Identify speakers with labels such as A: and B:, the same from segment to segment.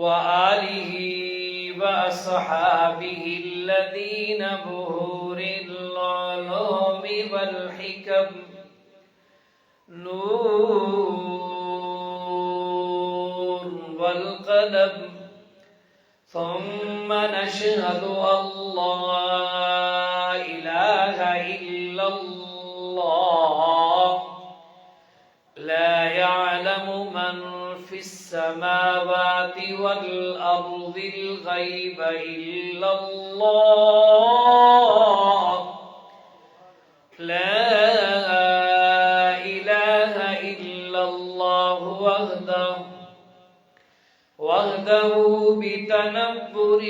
A: وآله وأصحابه الذين بهور العلوم والحكم نور والقلم ثم نشهد أن لا إله إلا الله لا يعلم من في السماوات والأرض الغيب إلا الله لا إله إلا الله وحده بتنبر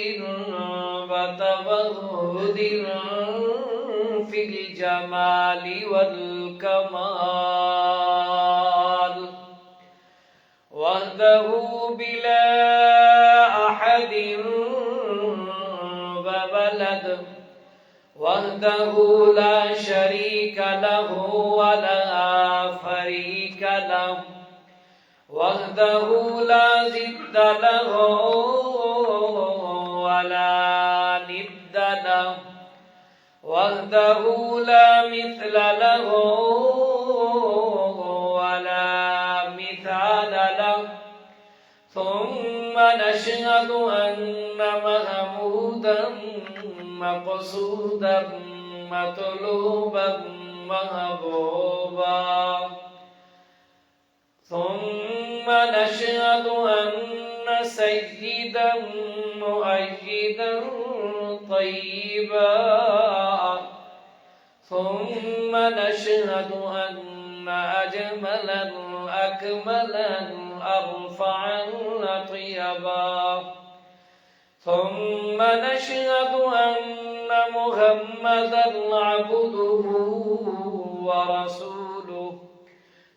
A: وتوحد في الجمال والكمال وحده بلا أحد وولد وحده لا شريك له ولا فريق له وحده لا ضد له ولا ند له وحده لا مثل له ولا مثال له ثم نشهد أن محمودا مقصودا مطلوبا محبوبا ثم نشهد أن سيدا مؤيدا طيبا ثم نشهد أن أجملا أكملا أرفعا أطيبا ثم نشهد أن محمدا عبده ورسوله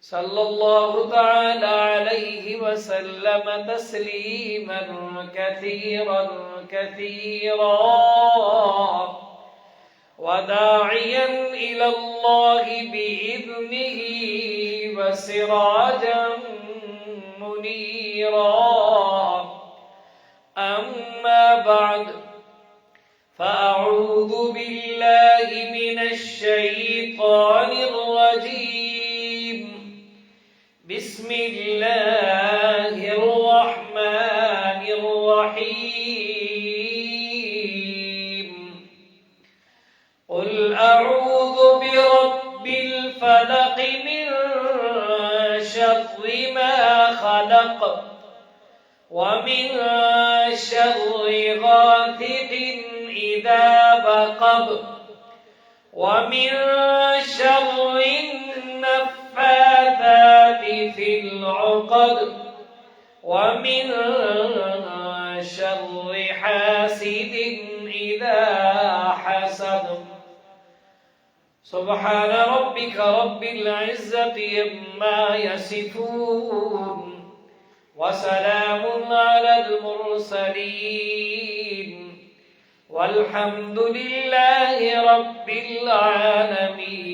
A: صلى الله تعالى عليه وسلم تسليما كثيرا كثيرا وداعيا إلى الله بإذنه وسراجا منيرا أما بعد فأعوذ بالله من الشيطان الرجيم بسم الله الرحمن الرحيم قل أعوذ برب الفلق من شر ما خلق ومن شر غاسق إذا وقب ومن شر النفاثات في العقد ومن شر حاسد إذا حسد سبحان ربك رب العزة عما يصفون وسلام على المرسلين والحمد لله رب العالمين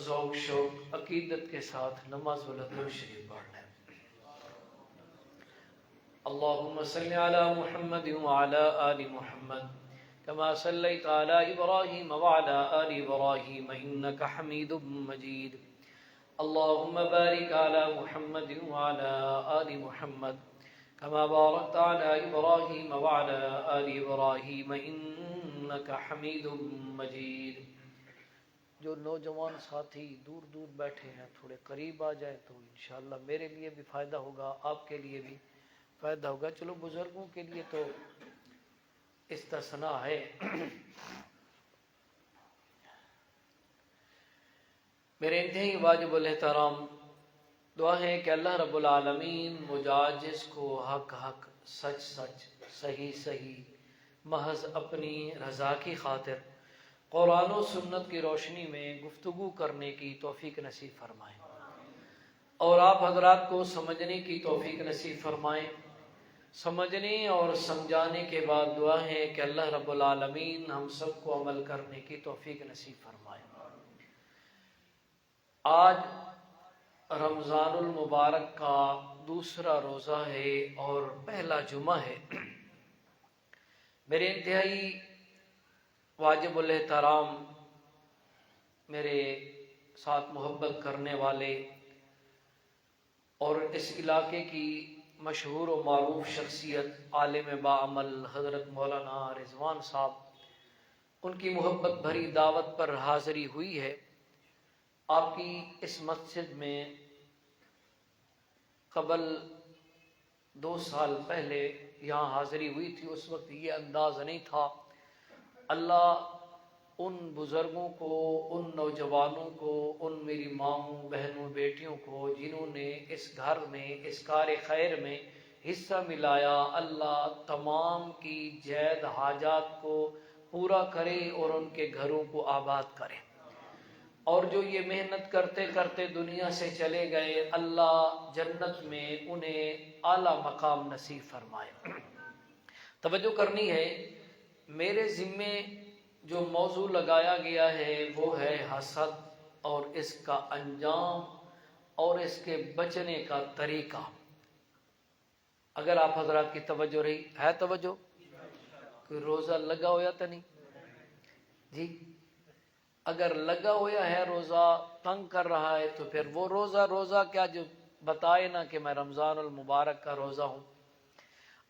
A: ذوق شوق عقیدت کے ساتھ نماز درود شریف پڑھ لیں۔ اللهم صل على محمد وعلى آل محمد كما صليت على إبراهيم وعلى آل إبراهيم إنك حميد مجيد اللهم بارك على محمد وعلى آل محمد كما باركت على إبراهيم وعلى آل إبراهيم إنك حميد مجيد۔ جو نوجوان ساتھی دور دور بیٹھے ہیں تھوڑے قریب آ جائیں تو انشاءاللہ میرے لیے بھی فائدہ ہوگا، آپ کے لیے بھی فائدہ ہوگا۔ چلو بزرگوں کے لیے تو استثناء ہے۔ میرے انتہائی واجب الاحترام دعا ہے کہ اللہ رب العالمین مجاجز کو حق حق، سچ سچ، صحیح صحیح، محض اپنی رضا کی خاطر قرآن و سنت کی روشنی میں گفتگو کرنے کی توفیق نصیب فرمائیں، اور آپ حضرات کو سمجھنے کی توفیق نصیب فرمائیں۔ سمجھنے اور سمجھانے کے بعد دعا ہے کہ اللہ رب العالمین ہم سب کو عمل کرنے کی توفیق نصیب فرمائیں۔ آج رمضان المبارک کا دوسرا روزہ ہے اور پہلا جمعہ ہے۔ میرے انتہائی واجب الاحترام میرے ساتھ محبت کرنے والے اور اس علاقے کی مشہور و معروف شخصیت عالم باعمل حضرت مولانا رضوان صاحب، ان کی محبت بھری دعوت پر حاضری ہوئی ہے۔ آپ کی اس مسجد میں قبل 2 سال پہلے یہاں حاضری ہوئی تھی، اس وقت یہ انداز نہیں تھا۔ اللہ ان بزرگوں کو، ان نوجوانوں کو، ان میری ماؤں بہنوں بیٹیوں کو جنہوں نے اس گھر میں اس کار خیر میں حصہ ملایا، اللہ تمام کی جید حاجات کو پورا کرے اور ان کے گھروں کو آباد کرے، اور جو یہ محنت کرتے کرتے دنیا سے چلے گئے اللہ جنت میں انہیں اعلیٰ مقام نصیب فرمائے۔ توجہ کرنی ہے، میرے ذمے جو موضوع لگایا گیا ہے وہ ہے حسد اور اس کا انجام اور اس کے بچنے کا طریقہ۔ اگر آپ حضرات کی توجہ رہی ہے، توجہ، کوئی روزہ لگا ہوا تو نہیں جی؟ اگر لگا ہوا ہے روزہ تنگ کر رہا ہے تو پھر وہ روزہ کیا جو بتائے نا کہ میں رمضان المبارک کا روزہ ہوں۔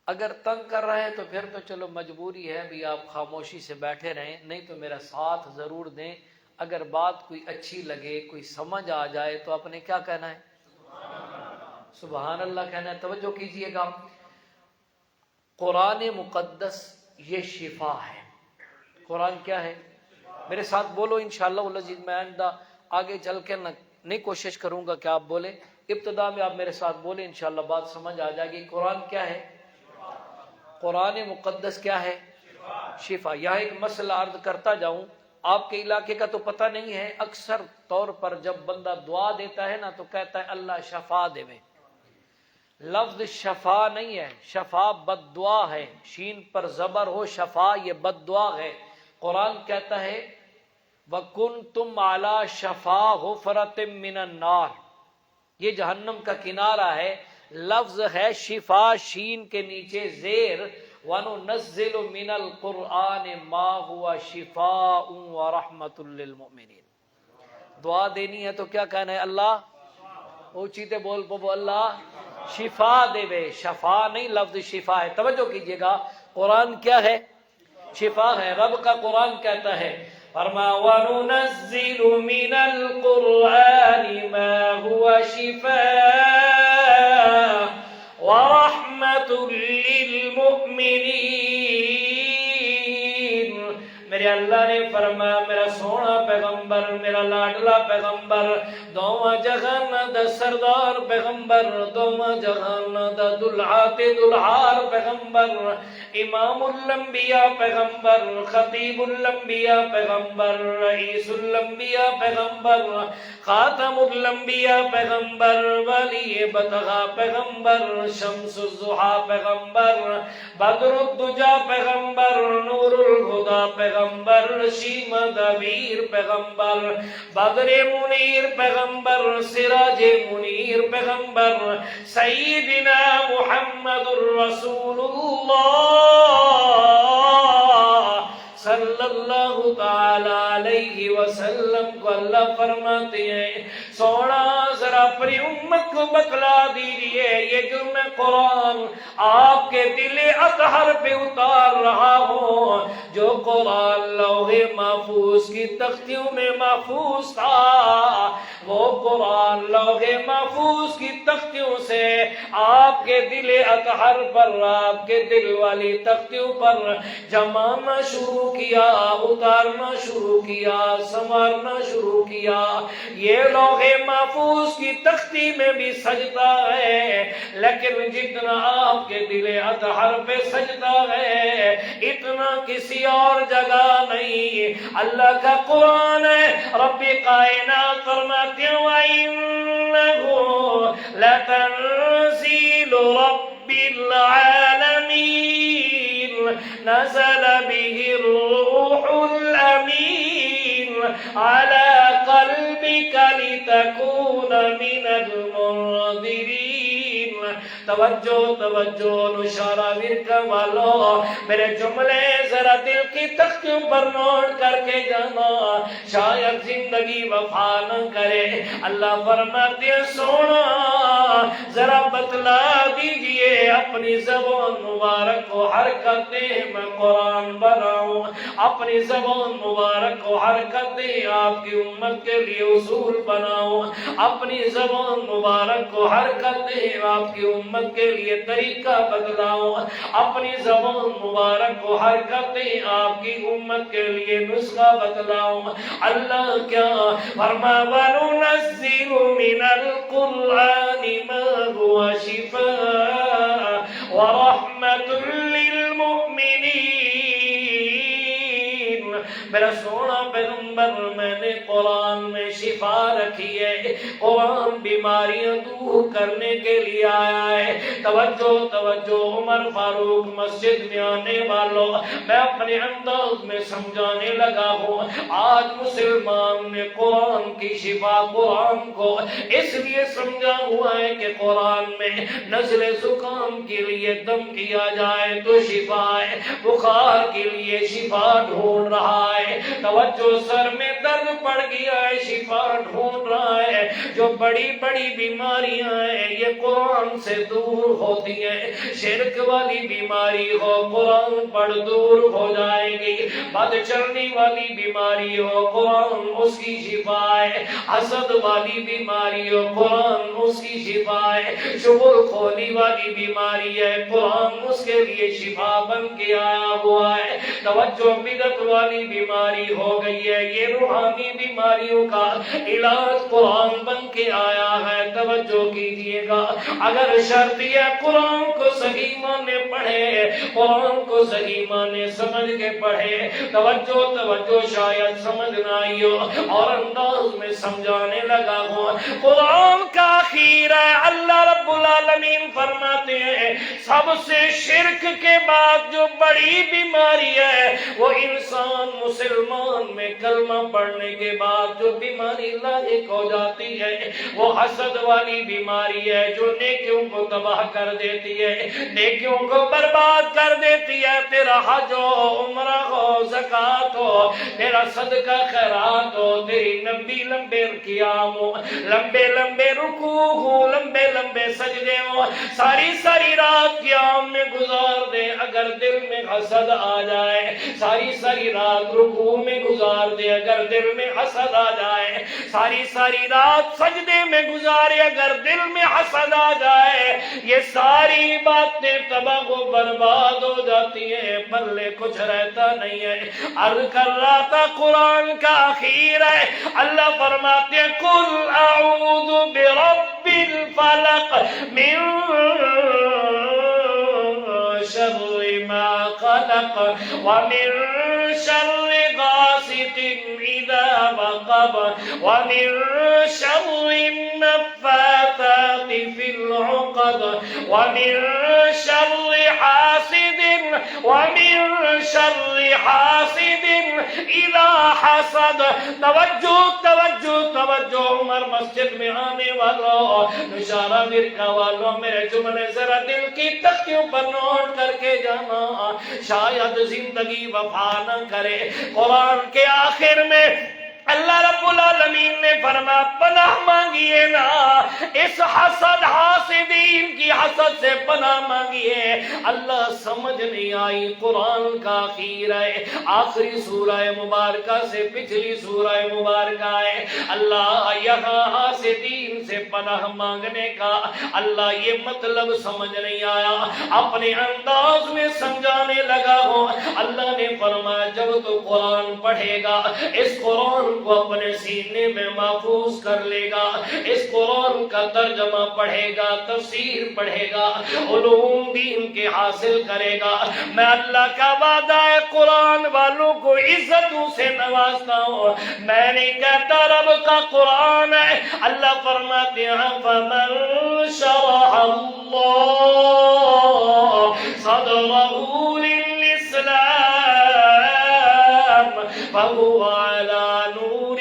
A: اگر تنگ کر رہے ہیں تو پھر تو چلو مجبوری ہے بھی آپ خاموشی سے بیٹھے رہیں، نہیں تو میرا ساتھ ضرور دیں۔ اگر بات کوئی اچھی لگے، کوئی سمجھ آ جائے تو آپ نے کیا کہنا ہے؟ سبحان اللہ کہنا ہے۔ توجہ کیجئے گا، قرآن مقدس یہ شفا ہے۔ قرآن کیا ہے؟ میرے ساتھ بولو انشاءاللہ العزیز۔ میں آئندہ آگے چل کے نہیں کوشش کروں گا کہ آپ بولیں، ابتدا میں آپ میرے ساتھ بولیں، انشاءاللہ بات سمجھ آ جائے گی۔ قرآن کیا ہے؟ قرآن مقدس کیا ہے؟ شفا۔ یہاں ایک مسئلہ عرض کرتا جاؤں، آپ کے علاقے کا تو پتہ نہیں ہے، اکثر طور پر جب بندہ دعا دیتا ہے نا تو کہتا ہے اللہ شفا دے میں۔ لفظ شفا نہیں ہے، شفا بد دعا ہے، شین پر زبر ہو شفا یہ بد دعا ہے۔ قرآن کہتا ہے وَكُنْتُمْ عَلَى شَفَا حُفْرَةٍ مِّنَ النَّارِ، یہ جہنم کا کنارہ ہے۔ لفظ ہے شفا، شین کے نیچے زیر، وَنُنَزِّلُ مِنَ الْقُرْآنِ مَا هُوَ شِفَاءٌ وَرَحْمَةٌ لِّلْمُؤْمِنِينَ۔ دعا دینی ہے تو کیا کہنا ہے؟ اللہ، اونچیتے بول پو اللہ شفا دے وے، شفا نہیں، لفظ شفا ہے۔ توجہ کیجئے گا، قرآن کیا ہے؟ شفا ہے۔ رب کا قرآن کہتا ہے فرما وَنُنَزِّلُ مِنَ الْقُرْآنِ مَا هُوَ شِفَاءٌ وَرَحْمَةٌ لِّلْمُؤْمِنِينَ۔ میرے اللہ نے فرمایا میرا سونا پیغمبر، میرا لاڈلا پیغمبر، دوواں جہان دا سردار پیغمبر، دوواں جہان دا دلہات دلہار پیغمبر، امام الانبیاء پیغمبر، خطیب الانبیاء پیغمبر، رئیس الانبیاء پیغمبر، خاتم الانبیاء پیغمبر، ولی بطغا پیغمبر، شمس الضحا پیغمبر، بدر الدجا پیغمبر، نور الہدا پیغمبر، پیغمبر، شیمد امیر پیغمبر، بدر منیر پیغمبر، سراج منیر پیغمبر، سیدنا محمد الرسول اللہ صلی اللہ تعالی علیہ وسلم کو اللہ فرماتے ہیں سونا ذرا اپنی امت کو بتلا دیجئے یہ جو میں قرآن آپ کے دل اطہر پہ اتار رہا ہوں، جو قرآن لوح محفوظ کی تختیوں میں محفوظ تھا، وہ قرآن لوح محفوظ کی تختیوں سے آپ کے دل اطہر پر، آپ کے دل والی تختیوں پر جمانا شروع کیا، اتارنا شروع کیا، سنوارنا شروع کیا۔ یہ لوح محفوظ کی تختی میں بھی سجدہ ہے، لیکن جتنا آپ کے دل اطہر پہ سجدہ ہے اتنا کسی اور جگہ نہیں۔ اللہ کا قرآن ہے، رب کائنات فرماتے ہیں وَإِنَّهُ لَتَنزِيلُ رَبِّ الْعَالَمِينَ نزل به الروح الأمين على قلبك لتكون من المنذرين۔ توجہ توجہ نشارہ ورکا والو، میرے جملے ذرا دل کی تختیوں پر نوٹ کر کے جانا، شاید زندگی وفا نہ کرے۔ اللہ فرماتے ہیں سونا ذرا بتلا دیجئے اپنی زبان مبارک کو حرکت دے میں قرآن بناؤں، اپنی زبان مبارک کو حرکت دے آپ کی امت کے لیے اصول بناؤں، اپنی زبان مبارک کو حرکت دے آپ کی امت کے لیے طریقہ بدلاؤں، اپنی زبان مبارک کو حرکت دے آپ کی امت کے لیے نسخہ بدلاؤں۔ اللہ کیا فرما وَنُنَزِّلُ مِنَ الْقُرْآنِ مَا هُوَ شِفَاءٌ وَرَحْمَةٌ لِّلْمُؤْمِنِينَ۔ میرا سونا پیغمبر میں نے قرآن میں شفا رکھی ہے، قرآن بیماریاں دور کرنے کے لیے آیا ہے۔ توجہ توجہ عمر فاروق مسجد میں آنے والوں، میں اپنے انداز میں سمجھانے لگا ہوں۔ آج مسلمان نے قرآن کی شفا قرآن کو اس لیے سمجھا ہوا ہے کہ قرآن میں نزلِ زکام کے لیے دم کیا جائے تو شفا ہے، بخار کے لیے شفا ڈھونڈ رہا ہے۔ توجہ سر میں درد پڑ گیا ہے، شفا ڈھونڈ رہا ہے۔ جو بڑی بڑی بیماریاں ہیں یہ قرآن سے دور ہوتی ہیں۔ شرک والی بیماری ہو قرآن پڑھ دور ہو جائے گی، بد چلنی والی بیماری ہو قرآن اس کی شفا ہے، حسد والی بیماری ہو قرآن اس کی شفا ہے، شغل خولی والی بیماری ہے قرآن اس کے لیے شفا بن کے آیا ہوا ہے۔ توجہ بدعت والی بیماری ہو گئی ہے، یہ روحانی بیماریوں کا علاج قرآن بن کے آیا ہے۔ توجہ کیجئے گا، اگر شرط یہ قرآن کو صحیح معنی پڑھے، قرآن کو صحیح معنی سمجھ کے پڑھے۔ توجہ توجہ شاید سمجھ نہ آئی ہو اور انداز میں سمجھانے لگا ہوں۔ قرآن کا آخیر ہے، اللہ رب العالمین فرماتے ہیں سب سے شرک کے بعد جو بڑی بیماری ہے وہ انسان مسلمان میں کلمہ پڑھنے کے بعد جو بیماری لاحق ہو جاتی ہے وہ حسد والی بیماری ہے، جو نیکیوں کو تباہ کر دیتی ہے، نیکیوں کو برباد کر دیتی ہے۔ تیرا حج ہو، عمرہ ہو، زکوٰۃ ہو، تیرا صدقہ خیرات ہو، تیری لمبی لمبے قیام ہو، لمبے لمبے رکوع ہو، لمبے لمبے سجدے ہو، ساری ساری رات قیام میں گزار دے، اگر دل میں حسد آ جائے ساری ساری رات رکوع میں گزار دے، اگر دل میں حسد آ جائے ساری ساری رات سجدے میں گزارے، اگر دل میں حسد آ جائے یہ ساری باتیں تباہ و برباد ہو جاتی ہیں، پلے کچھ رہتا نہیں ہے۔ عرض کر رہا تھا قرآن کا آخیر ہے، اللہ فرماتے ہیں قُلْ أَعُوذُ بِرَبِّ الْفَلَقِ مِنْ شَرِّ مَا خَلَقَ وَمِنْ شَرِّ غَاسِقٍ إِذَا وَقَبَ وَمِنْ شَرِّ النَّفَّاثَاتِ فِي الْعُقَدِ وَمِنْ شَرِّ حَاسِدٍ وَمِنْ شر حاسد اذا حسد. توجہ توجہ توجہ. عمر مسجد میں آنے والوں، نشارہ مرکا والوں، میرے جملے ذرا دل کی تختیوں پر نوٹ کر کے جانا، شاید زندگی وفا نہ کرے. قرآن کے آخر میں اللہ رب العالمین نے فرمایا پناہ مانگیے نا اس حسد حاسدین کی حسد سے پناہ مانگیے. اللہ سمجھ نہیں آئی قرآن کا اخیر ہے، آخری سورہ مبارکہ سے پچھلی سورہ مبارکہ ہے. اللہ یہاں حاسدین سے پناہ مانگنے کا اللہ یہ مطلب سمجھ نہیں آیا، اپنے انداز میں سمجھانے لگا ہو. اللہ نے فرمایا جب تو قرآن پڑھے گا اس قرآن کو اپنے سینے میں محفوظ کر لے گا، اس قرآن کا ترجمہ پڑھے گا، تفسیر پڑھے گا، علوم دین کے حاصل کرے گا. میں اللہ کا وعدہ ہے قرآن والوں کو عزتوں سے نوازتا ہوں. میں نہیں کہتا رب کا قرآن ہے. اللہ فرماتے ہیں فَمَنْ شَرَحَ اللَّهُ صَدْرَهُ لِلْإِسْلَامِ فَهُوَ عَلَى نُورٍ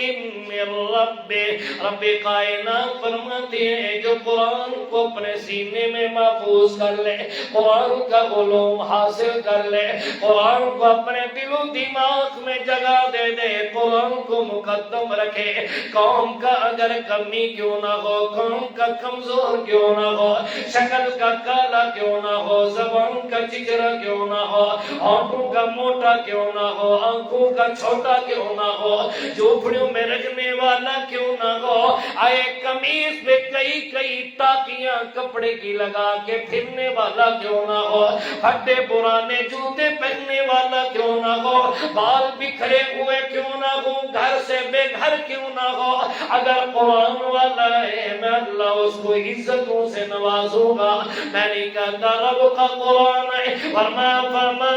A: مِّن رَّبِّهِ. رب کائنات فرماتے ہیں جو قرآن کو اپنے سینے میں محفوظ کر لے، قرآن کا علوم حاصل کر لے، قرآن کو اپنے دل و دماغ میں جگہ دے دے، قرآن کو مقدم رکھے. قوم کا اگر کمی کیوں نہ ہو، قوم کا کمزور کیوں نہ ہو، شکل کا کالا کیوں نہ ہو، زبان کا چچرا کیوں نہ ہو، ہونٹوں کا موٹا کیوں نہ ہو، آنکھوں کا چھوٹا کیوں نہ ہو، جھوپڑیوں میں رکھنے والا کیوں نہ ہو، آئے قمیص پہ کئی کئی ٹاکیاں کپڑے کی لگا کے پھرنے والا کیوں نہ ہو، پھٹے پرانے جوتے پہننے والا کیوں نہ ہو، بال بکھرے ہوئے کیوں نہ ہو، گھر سے بے گھر کیوں نہ ہو، اگر قرآن والا ہے میں اللہ اس کو عزتوں سے نوازوں گا. میں نہیں کہتا رب کا قرآن ہے. فرمایا فَمَنْ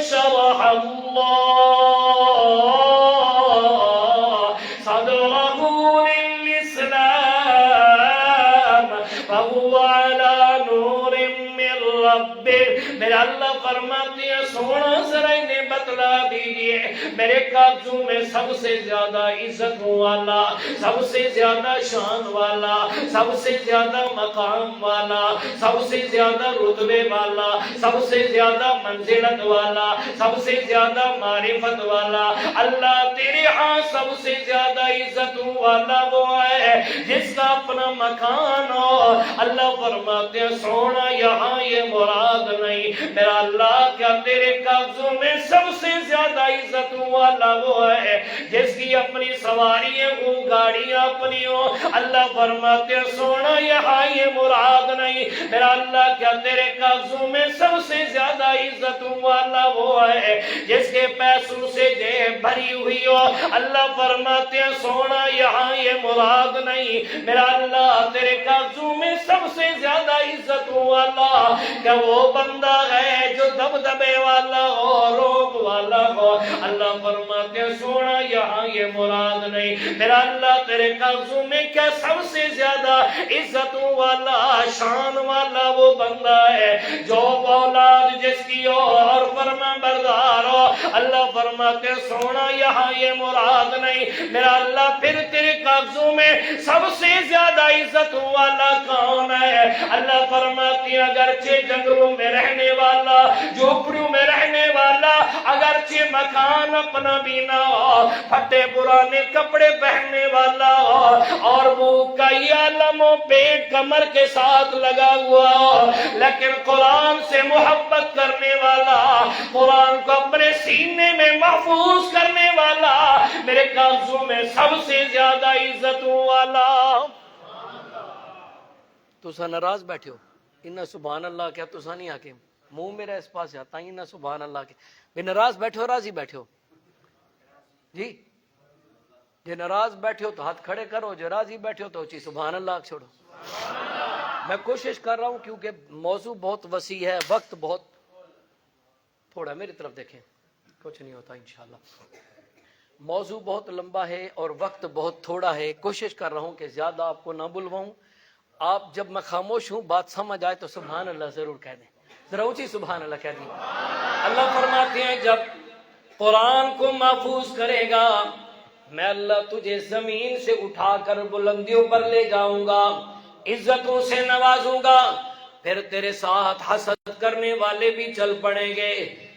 A: شَرَحَ اللَّهُ صَدْرَهُ لِلْإِسْلَامِ فَهُوَ عَلَى نُورٍ مِّن رَّبِّهِ. میرے اللہ فرماتے ہیں سونا ذرا انہیں بتلا دیجئے میرے کاغذوں میں سب سے زیادہ عزت والا، سب سے زیادہ شان والا، سب سے زیادہ مقام والا، سب سے زیادہ رتبے والا، سب سے زیادہ منزلت والا، سب سے زیادہ معرفت والا اللہ تیرے ہاں سب سے زیادہ عزت والا وہ ہے جس کا اپنا مکان ہو. اللہ فرماتے ہیں سونا یہاں یہ مراد نہیں، میرا اللہ کیا تیرے کاغذوں میں سب سے زیادہ عزت والا وہ ہے جس کی اپنی سواریاں ہو، گاڑیاں اپنی ہو. اللہ فرماتے ہیں سونا یہاں یہ مراد نہیں، میرا اللہ کیا تیرے کاغذوں میں سب سے زیادہ عزت والا وہ ہے جس کے پیسوں سے جیب بھری ہوئی ہو. اللہ فرماتے ہیں سونا یہاں یہ مراد نہیں، میرا اللہ تیرے کاغذوں میں سب سے زیادہ عزت والا کیا وہ بندہ ہے جو دبدبے والا ہو، روب والا ہو. اللہ فرماتے ہیں سونا یہاں یہ مراد نہیں، میرا اللہ تیرے کاغذوں میں کیا سب سے زیادہ عزت والا شان والا وہ بندہ ہے جو اولاد جس کی ہو اور فرما بردار ہو. اللہ فرماتے ہیں سونا یہاں یہ مراد نہیں، میرا اللہ پھر تیرے کاغذوں میں سب سے زیادہ عزت والا کون ہے. اللہ فرماتے ہیں اگرچہ جنگلوں میں رہنے والا، جھوپڑیوں میں رہنے والا، اگرچہ مکان اپنا بھی نہ ہو، پھٹے پرانے کپڑے پہننے والا ہو اور وہ کئی عالموں پیٹ کمر کے ساتھ لگا ہوا ہو، لیکن قرآن سے محبت کرنے والا، قرآن کو اپنے سینے میں محفوظ کرنے والا، میرے کاغذوں میں سب سے زیادہ عزت والا. تسا ناراض بیٹھے ہو انہا سبحان اللہ کیا تسا نہیں آکے منہ میرا اس پاس آتا ہی انہا سبحان اللہ کے بے ناراض بیٹھے ہو راضی بیٹھے ہو جی جے ناراض بیٹھے ہو تو ہاتھ کھڑے کرو، جو راضی بیٹھے ہو تو اچھی سبحان اللہ چھوڑو. میں کوشش کر رہا ہوں کیونکہ موضوع بہت وسیع ہے، وقت بہت تھوڑا، میری طرف دیکھیں کچھ نہیں ہوتا انشاءاللہ. موضوع بہت لمبا ہے اور وقت بہت تھوڑا ہے. کوشش کر رہا ہوں کہ زیادہ آپ کو نہ بلواؤں. آپ جب میں خاموش ہوں بات سمجھ آئے تو سبحان اللہ ضرور کہہ دیں، ذرا اونچی سبحان اللہ کہہ دیں. اللہ فرماتے ہیں جب قرآن کو محفوظ کرے گا، میں اللہ تجھے زمین سے اٹھا کر بلندیوں پر لے جاؤں گا، عزتوں سے نوازوں گا، پھر تیرے ساتھ حسد کرنے والے بھی چل پڑیں گے،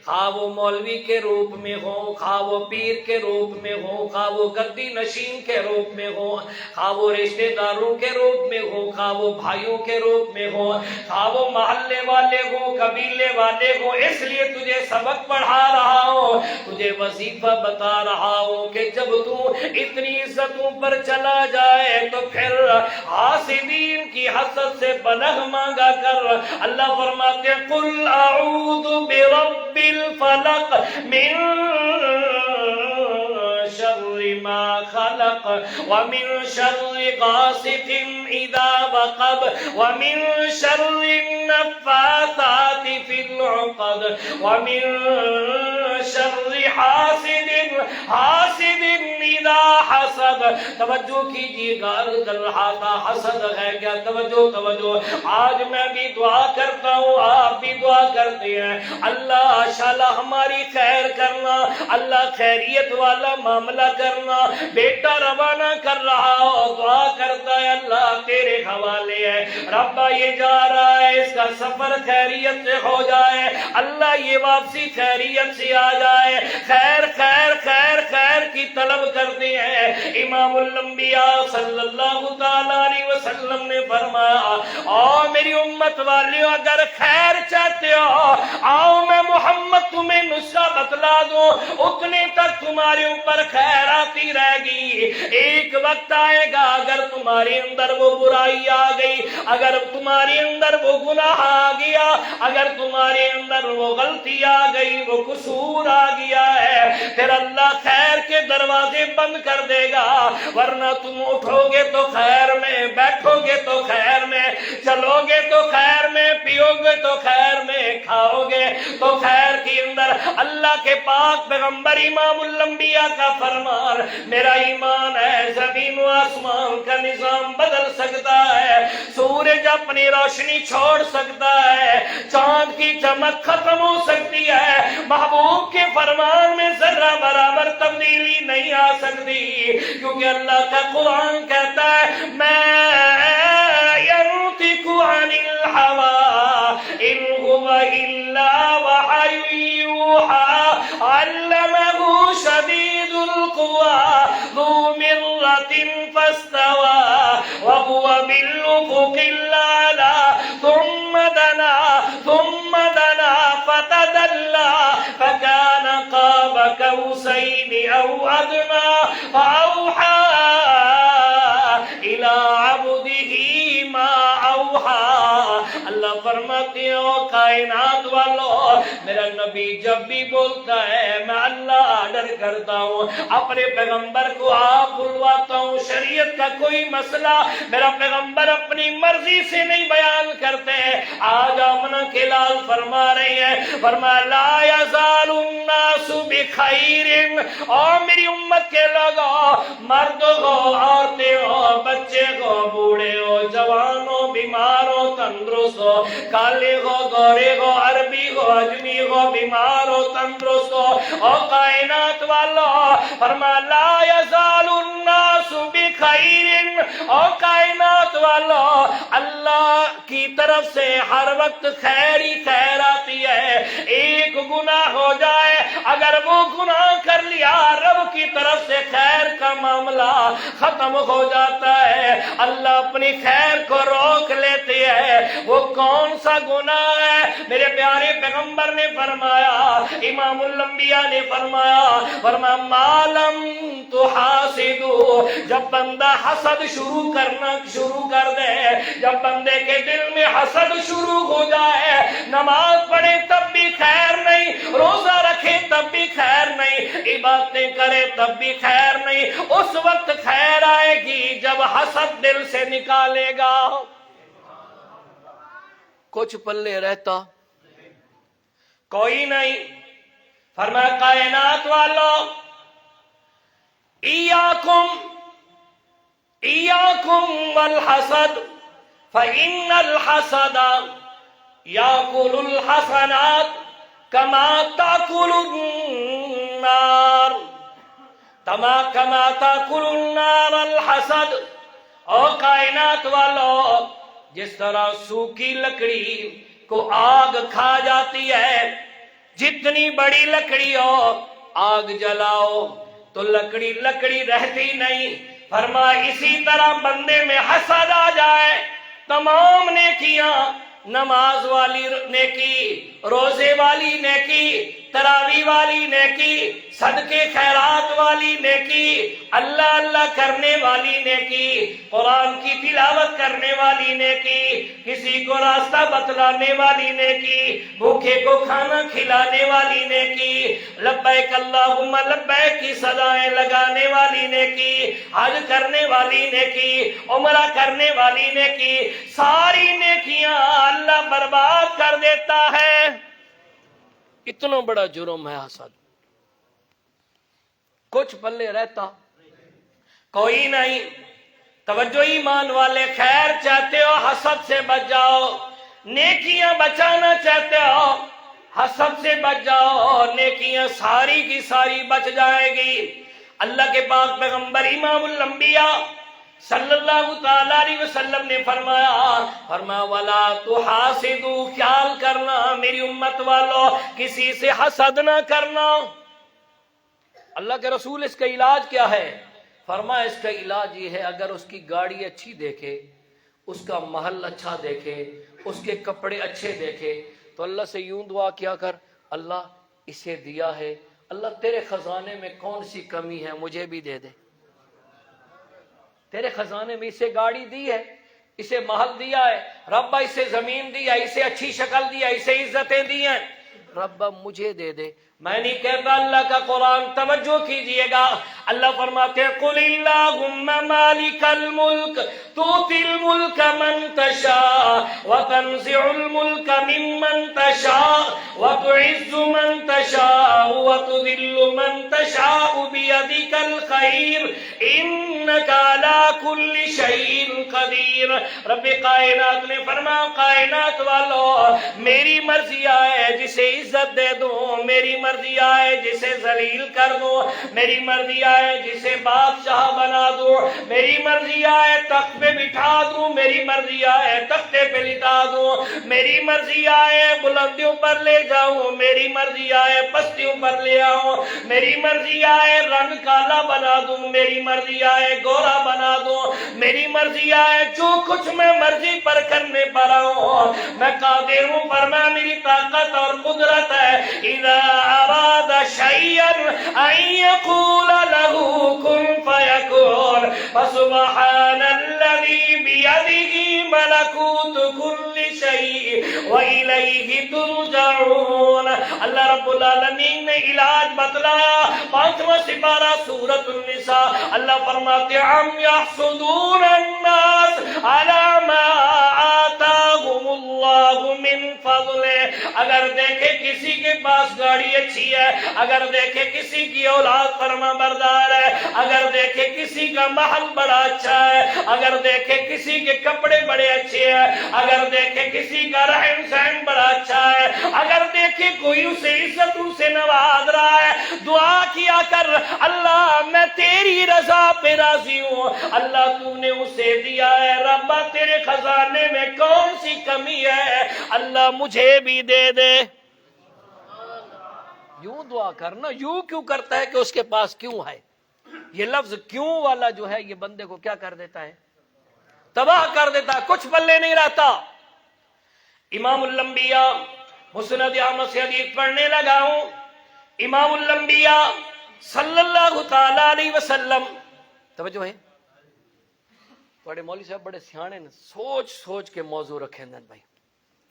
A: خواہ وہ مولوی کے روپ میں ہو، خواہ وہ پیر کے روپ میں ہو، خواہ وہ گدی نشین کے روپ میں ہو، خواہ وہ رشتہ داروں کے روپ میں ہو، خواہ وہ بھائیوں کے روپ میں ہو، خواہ وہ محلے والے ہو، قبیلے والے ہو۔ اس لیے تجھے سبق پڑھا رہا ہوں، تجھے وظیفہ بتا رہا ہوں کہ جب تو اتنی عزتوں پر چلا جائے تو پھر حاسدین کی حسد سے پناہ مانگا کر۔ اللہ فرماتے ہیں قل اعوذ برب الفلق من شر ما خلق ومن شر غاسق اذا وقب ومن شر النفاثات في العقد ومن شر حاسد اذا حسد۔ توجہ کیجیے گا، عرض کر رہا تھا حسد ہے کیا؟ توجہ آج میں بھی دعا کرتا ہوں، آپ بھی دعا کرتے ہیں، اللہ شاءاللہ ہماری خیر کرنا، اللہ خیریت والا معاملہ کرنا۔ بیٹا روانہ کر رہا ہو، دعا کرتا ہے اللہ تیرے حوالے ہے، ربا یہ جا رہا ہے اس کا سفر خیریت سے ہو جائے، اللہ یہ واپسی خیریت سے آ جائے، خیر خیر خیر خیر کی طلب کرتے ہیں۔ امام الانبیاء صلی اللہ تعالیٰ علیہ وسلم نے فرمایا آؤ میری امت والیوں، اگر خیر چاہتے ہو آؤ میں محمد تمہیں نسخہ بتلا دوں، اتنے تک تمہارے اوپر خیر آتی رہے گی۔ ایک وقت آئے گا اگر تمہارے اندر وہ برائی آ گئی، اگر تمہارے اندر وہ گناہ آ گیا، اگر تمہارے اندر وہ غلطی آ گئی، وہ قصور آ گیا ہے، پھر اللہ خیر کے دروازے بند کر دے گا، ورنہ تم اٹھو گے تو خیر میں، بیٹھو گے تو خیر میں، چلو گے تو خیر میں، پیو گے تو خیر میں، کھاؤ گے تو خیر کے اندر۔ اللہ کے پاک پیغمبر امام الانبیاء کا فرمان، میرا ایمان ہے زمین و آسمان کا نظام بدل سکتا ہے، سورج اپنی روشنی چھوڑ سکتا ہے، چاند کی چمک ختم ہو سکتی ہے، محبوب کے فرمان میں ذرہ برابر تبدیلی نہیں آ سکتی، کیونکہ اللہ کا قرآن کہتا ہے میں ينطق عن الهوى إن هو إلا وحي يوحى علمه شديد القوى ذو مرة فاستوى وهو بالأفق الأعلى ثم دنا فتدلى فكان قاب قوسين أو أدنى فأوحى إلى عبده ما أوحى۔ اللہ فرماتے ہو کائنات والو، میرا نبی جب بھی بولتا ہے میں اللہ ڈر کرتا ہوں، اپنے پیغمبر کو آپ بلواتا ہوں، شریعت کا کوئی مسئلہ میرا پیغمبر اپنی مرضی سے نہیں بیان کرتے۔ آج آمنہ کے لال فرما رہے ہیں، فرمایا لا یزال الناس بخیر، اور میری امت کے لوگوں، مرد ہو، عورتیں ہو، بچے ہو، بوڑھے ہو، جوان ہو، بیمار ہو، تندرست ہو، کالے ہو، گورے ہو، عربی ہو، اجمی ہو، بیمار ہو، تندرست ہو، اور کائنات والو فرمایا لا یزال الناس بخیر، اور کائنات والو اللہ کی طرف سے ہر وقت خیر ہی خیر آتی ہے۔ ایک گناہ ہو جائے، اگر وہ گناہ کر لیا رب کی طرف سے خیر کا معاملہ ختم ہو جاتا ہے، اللہ اپنی خیر کو روک لیتے ہیں۔ وہ کون سا گناہ ہے؟ میرے پیارے پیغمبر نے فرمایا، امام الانبیاء نے فرمایا مالم تحاسدو، جب بندہ حسد کرنا شروع کر دے، جب بندے کے دل میں حسد شروع ہو جائے، نماز پڑھے تب بھی خیر نہیں، روزہ رکھے تب بھی خیر نہیں، عبادتیں کرے تب بھی خیر نہیں، اس وقت خیر آئے گی جب حسد دل سے نکالے گا۔ کچھ پلے رہتا کوئی نہیں۔ فرمایا کائنات والو ایاکم والحسد فإن الحسد یاکل الحسنات کما تاکل النار کما تاکل النار الحسد۔ اور کائنات والو، جس طرح سوکھی لکڑی کو آگ کھا جاتی ہے، جتنی بڑی لکڑی ہو آگ جلاؤ تو لکڑی لکڑی رہتی نہیں، فرمایا اسی طرح بندے میں حسد آ جائے، تمام نیکیاں، نماز والی نیکی، روزے والی نیکی، تراویح والی نیکی، صدقے خیرات والی نیکی، اللہ اللہ کرنے والی نیکی، قرآن کی تلاوت کرنے والی نیکی، کسی کو راستہ بتلانے والی نیکی، بھوکے کو کھانا کھلانے والی نیکی، لبیک اللہم لبیک کی صدائیں لگانے والی نیکی، حج کرنے والی نیکی، عمرہ کرنے والی نیکی، ساری نیکیاں اللہ برباد کر دیتا ہے۔ اتنا بڑا جرم ہے حسد، کچھ پلے رہتا کوئی نہیں۔ توجہ ایمان والے، خیر چاہتے ہو حسد سے بچ جاؤ، نیکیاں بچانا چاہتے ہو حسد سے بچ جاؤ، نیکیاں ساری کی ساری بچ جائے گی۔ اللہ کے پاک پیغمبر امام الانبیاء صلی اللہ تعالی علیہ وسلم نے فرمایا وَلَا تُحَاسِدُوا، خیال کرنا میری امت والو، کسی سے حسد نہ کرنا۔ اللہ کے رسول اس کا علاج کیا ہے؟ فرمایا اس کا علاج یہ ہے، اگر اس کی گاڑی اچھی دیکھے، اس کا محل اچھا دیکھے، اس کے کپڑے اچھے دیکھے، تو اللہ سے یوں دعا کیا کر، اللہ اسے دیا ہے، اللہ تیرے خزانے میں کون سی کمی ہے مجھے بھی دے دے۔ تیرے خزانے میں اسے گاڑی دی ہے، اسے محل دیا ہے، ربا اسے زمین دیا، اسے اچھی شکل دیا، اسے عزتیں دی ہیں، ربا مجھے دے دے۔ میں نہیں کہتا، اللہ کا قرآن توجہ کیجئے گا، اللہ فرماتے ہیں قُلِ اللَّهُمَّ مَالِكَ الْمُلْكِ تُؤْتِي الْمُلْكَ مَنْ تَشَاءُ وَتَنْزِعُ الْمُلْكَ مِمَّنْ تَشَاءُ وَتُعِزُّ مَنْ تَشَاءُ وَتُذِلُّ مَنْ تَشَاءُ بِيَدِكَ الْخَيْرُ إِنَّكَ عَلَى كُلِّ شَيْءٍ قَدِيرٌ۔ رب کائنات نے فرمایا کائنات والو، میری مرضی آئے جسے عزت دے دوں، میری مرضی آئے جسے ذلیل کر دوں، میری مرضی آئے جسے بادشاہ بنا دوں، میری مرضی آئے تخت پہ بٹھا دوں، میری مرضی آئے تختے پہ لٹا دوں، میری مرضی آئے بلندیوں پر لے جاؤں، میری مرضی آئے پستیوں پر لے آؤں، میری مرضی آئے رنگ کالا بنا دوں، میری مرضی آئے گورا بنا دوں، میری مرضی آئے جو کچھ میں مرضی پر کرنے پر آؤں، میں قادر ہوں، فرمایا میری طاقت اور قدرت ہے، اذا اراد شيئا ان يقول له كن فيكون، فسبحان الذي بيده ملكوت كل شيء واليه ترجعون۔ اللہ رب العالمین نے علاج بتلایا، 5واں سپارہ سورۃ النساء، اللہ فرماتے ام يحسدون الناس على ما آتاهم الله من فضله، اگر دیکھے کسی کے پاس گاڑی اچھی ہے، اگر دیکھے کسی کی اولاد فرما بردار ہے، اگر دیکھے کسی کا محل بڑا اچھا ہے، اگر دیکھے کسی کے کپڑے بڑے اچھے ہیں، اگر دیکھے کسی کا رہن سہن بڑا اچھا ہے، اگر دیکھے کوئی اسے عزتوں سے نواز رہا ہے، دعا کیا کر اللہ میں تیری رضا پہ راضی ہوں، اللہ تو نے اسے دیا ہے، ربا تیرے خزانے میں کون سی کمی ہے، اللہ مجھے بھی دے دے۔ یوں دعا کرنا، یوں کیوں کرتا ہے کہ اس کے پاس کیوں ہے؟ یہ لفظ کیوں والا جو ہے یہ بندے کو کیا کر دیتا ہے؟ تباہ کر دیتا ہے، کچھ پلے نہیں رہتا۔ امام الانبیاء مسند احمد سے حدیث پڑھنے لگا ہوں، امام الانبیاء صلی اللہ تعالی علیہ وسلم، توجہ ہے، بڑے مولوی صاحب بڑے سیانے نے سوچ سوچ کے موضوع رکھے ہیں بھائی،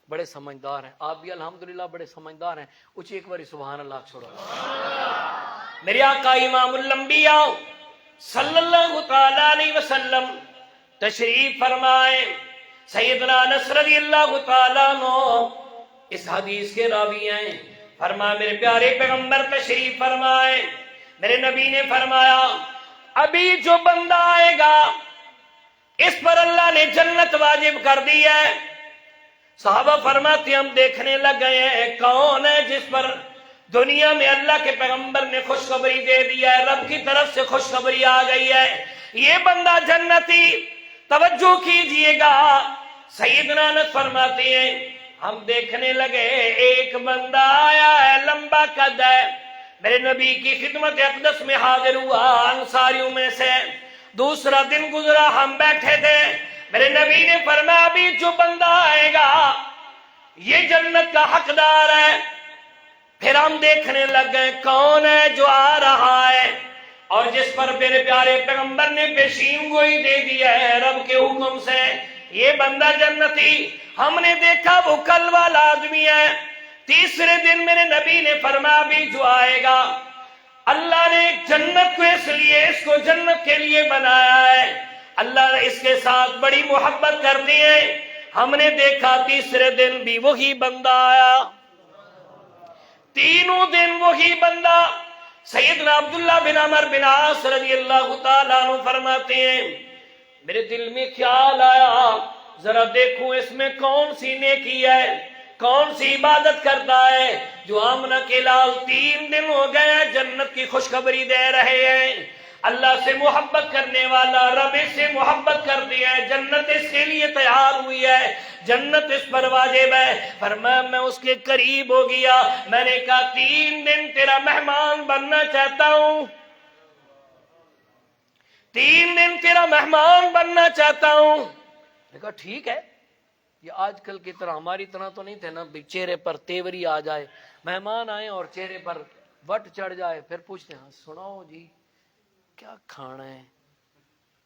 A: بڑے سمجھدار ہیں، آپ بھی الحمدللہ بڑے سمجھدار ہیں، اچھی ایک باری سبحان اللہ چھوڑو۔ میرے آقا امام الانبیاء صلی اللہ تعالی علیہ وسلم تشریف فرمائے، سیدنا انس رضی اللہ تعالیٰ عنہ اس حدیث کے راوی ہیں، فرمایا میرے پیارے پیغمبر تشریف فرمائے، میرے نبی نے فرمایا ابھی جو بندہ آئے گا اس پر اللہ نے جنت واجب کر دی ہے۔ صحابہ فرماتے ہم دیکھنے لگ گئے ہیں کون ہے جس پر دنیا میں اللہ کے پیغمبر نے خوشخبری دے دیا ہے، رب کی طرف سے خوشخبری آ گئی ہے، یہ بندہ جنتی۔ توجہ کیجئے گا، سیدنا انس فرماتے ہیں ہم دیکھنے لگے ایک بندہ آیا ہے، لمبا قد ہے، میرے نبی کی خدمت اقدس میں حاضر ہوا انصاریوں میں سے۔ دوسرا دن گزرا، ہم بیٹھے تھے، میرے نبی نے فرمایا ابھی جو بندہ آئے گا یہ جنت کا حقدار ہے۔ پھر ہم دیکھنے لگ گئے کون ہے جو آ رہا ہے اور جس پر میرے پیارے پیغمبر نے پیشین گوئی دے دیا ہے رب کے حکم سے، یہ بندہ جنتی۔ ہم نے دیکھا وہ کل والا آدمی ہے۔ تیسرے دن میرے نبی نے فرمایا بھی جو آئے گا اللہ نے جنت کو اس کو جنت کے لیے بنایا ہے، اللہ نے اس کے ساتھ بڑی محبت کرتی ہے۔ ہم نے دیکھا تیسرے دن بھی وہی بندہ آیا، تینوں دن وہی بندہ۔ سیدنا عبداللہ بن عمر بن عاص رضی اللہ تعالیٰ عنہ فرماتے ہیں میرے دل میں خیال آیا ذرا دیکھوں اس میں کون سی نیکی ہے، کون سی عبادت کرتا ہے جو آمنہ کے لال 3 دن ہو گئے جنت کی خوشخبری دے رہے ہیں۔ اللہ سے محبت کرنے والا رب اس سے محبت کرتی ہے، جنت اس کے لیے تیار ہوئی ہے، جنت اس پر واجب ہے۔ فرمایا میں اس کے قریب ہو گیا، میں نے کہا 3 دن تیرا مہمان بننا چاہتا ہوں، 3 دن تیرا مہمان بننا چاہتا ہوں۔ میں نے کہا ٹھیک ہے، یہ آج کل کی طرح ہماری طرح تو نہیں تھے نا چہرے پر تیوری آ جائے، مہمان آئے اور چہرے پر وٹ چڑھ جائے، پھر پوچھتے ہیں سناؤ جی کیا کھانا ہے،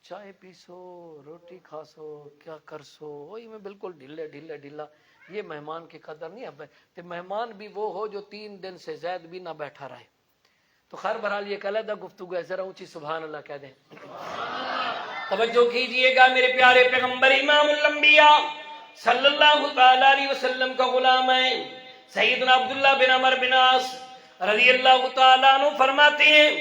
A: چائے پیسو، روٹی کھاسو، کیا کرسو، وہی میں بالکل ڈھیلا۔ یہ مہمان کی قدر نہیں ہے، تو مہمان بھی وہ ہو جو 3 دن سے زائد بھی نہ بیٹھا رہے۔ تو خیر بہرحال یہ علیحدہ گفتگو ہے، ذرا اونچی سبحان اللہ کہہ دیں۔ توجہ کیجئے گا، میرے پیارے پیغمبر امام الانبیاء صلی اللہ تعالی علیہ وسلم کا غلام ہے سیدنا عبداللہ بن عمر بن عاص رضی اللہ تعالیٰ عنہ فرماتے ہیں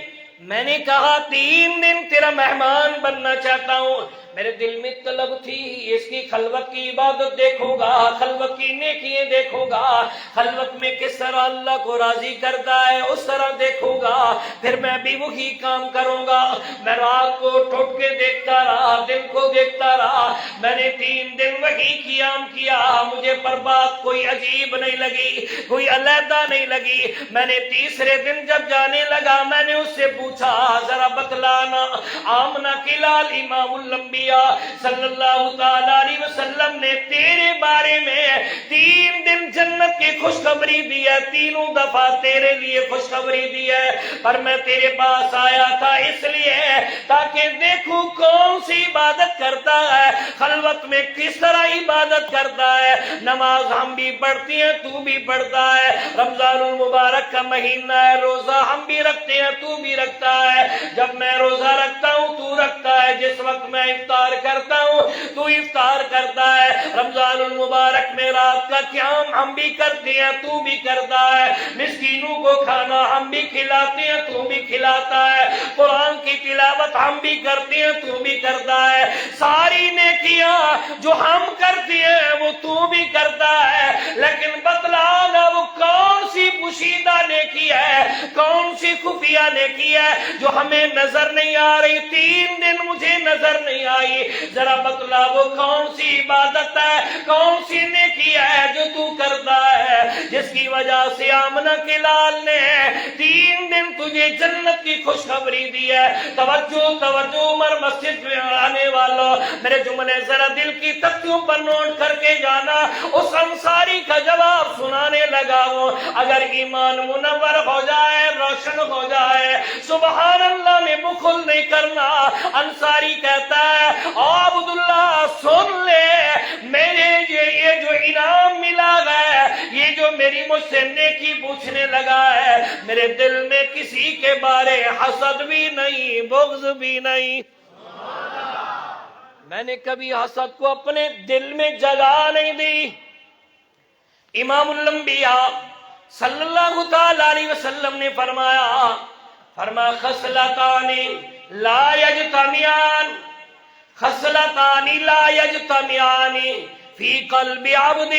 A: میں نے کہا 3 دن تیرا مہمان بننا چاہتا ہوں، میرے دل میں طلب تھی اس کی خلوت کی عبادت دیکھوں گا، خلوت کی نیکیاں دیکھوں گا، خلوت میں کس طرح اللہ کو راضی کرتا ہے اس طرح دیکھوں گا، پھر میں بھی وہی کام کروں گا۔ میں رات کو ٹوٹ کے دیکھتا رہا، دن کو دیکھتا رہا، میں نے 3 دن وہی قیام کیا، مجھے پر بات کوئی عجیب نہیں لگی، کوئی علیحدہ نہیں لگی۔ میں نے تیسرے دن جب جانے لگا میں نے اس سے پوچھا ذرا بتلانا آمنہ کی لال امام الانبیاء صلی اللہ تعالی علیہ وسلم نے تیرے بارے میں 3 دن جنت کی خوشخبری دی ہے، 3 دفعہ تیرے لیے خوشخبری دی ہے، پر میں تیرے پاس آیا تھا اس لیے تاکہ دیکھوں کون سی عبادت کرتا ہے، خلوت میں کس طرح عبادت کرتا ہے۔ نماز ہم بھی پڑھتی ہیں تو بھی پڑھتا ہے، رمضان المبارک کا مہینہ ہے، روزہ ہم بھی رکھتے ہیں تو بھی رکھتا ہے، جب میں روزہ رکھتا ہوں تو رکھتا ہے، جس وقت میں افطار کرتا ہوں تو افطار کرتا ہے، رمضان المبارک میں رات کا قیام ہم بھی کرتے ہیں تو بھی کرتا ہے، مسکینوں کو کھانا ہم بھی کھلاتے ہیں تو بھی کھلاتا ہے، قرآن کی تلاوت ہم بھی کرتے ہیں تو بھی کرتا ہے، ساری نیکیاں جو ہم کرتے ہیں وہ تو بھی کرتا ہے، لیکن بتلانا وہ کون سی پوشیدہ نیکی ہے، کون سی خفیہ نیکی ہے جو ہمیں نظر نہیں آ رہی، 3 دن مجھے نظر نہیں آئی، ذرا بتلا وہ کون سی عبادت ہے، کون سی نیکی ہے جو تو کرتا ہے جس کی وجہ سے آمنہ کے لال نے 3 دن تجھے جنت کی خوشخبری دی ہے۔ توجہ عمر مسجد میں آنے والا میرے جملے ذرا دل کی تختیوں پر نوٹ کر کے جانا، اس انصاری کا جواب سنانے لگا ہوں، اگر ایمان منور ہو جائے روشن ہو جائے سبحان اللہ میں بخل نہیں کرنا۔ انصاری کہتا ہے عبداللہ سن لے میرے یہ جو انعام ملا ہے، یہ جو میری مجھ سے نیکی پوچھنے لگا ہے، میرے دل میں کسی کے بارے حسد بھی نہیں بغض بھی نہیں، میں نے کبھی حسد کو اپنے دل میں جگہ نہیں دی۔ امام الانبیاء صلی اللہ تعالی علیہ وسلم نے فرمایا خصلتان لا یجتمعان، خصلتان لا یجتمعان فی قلب عبد،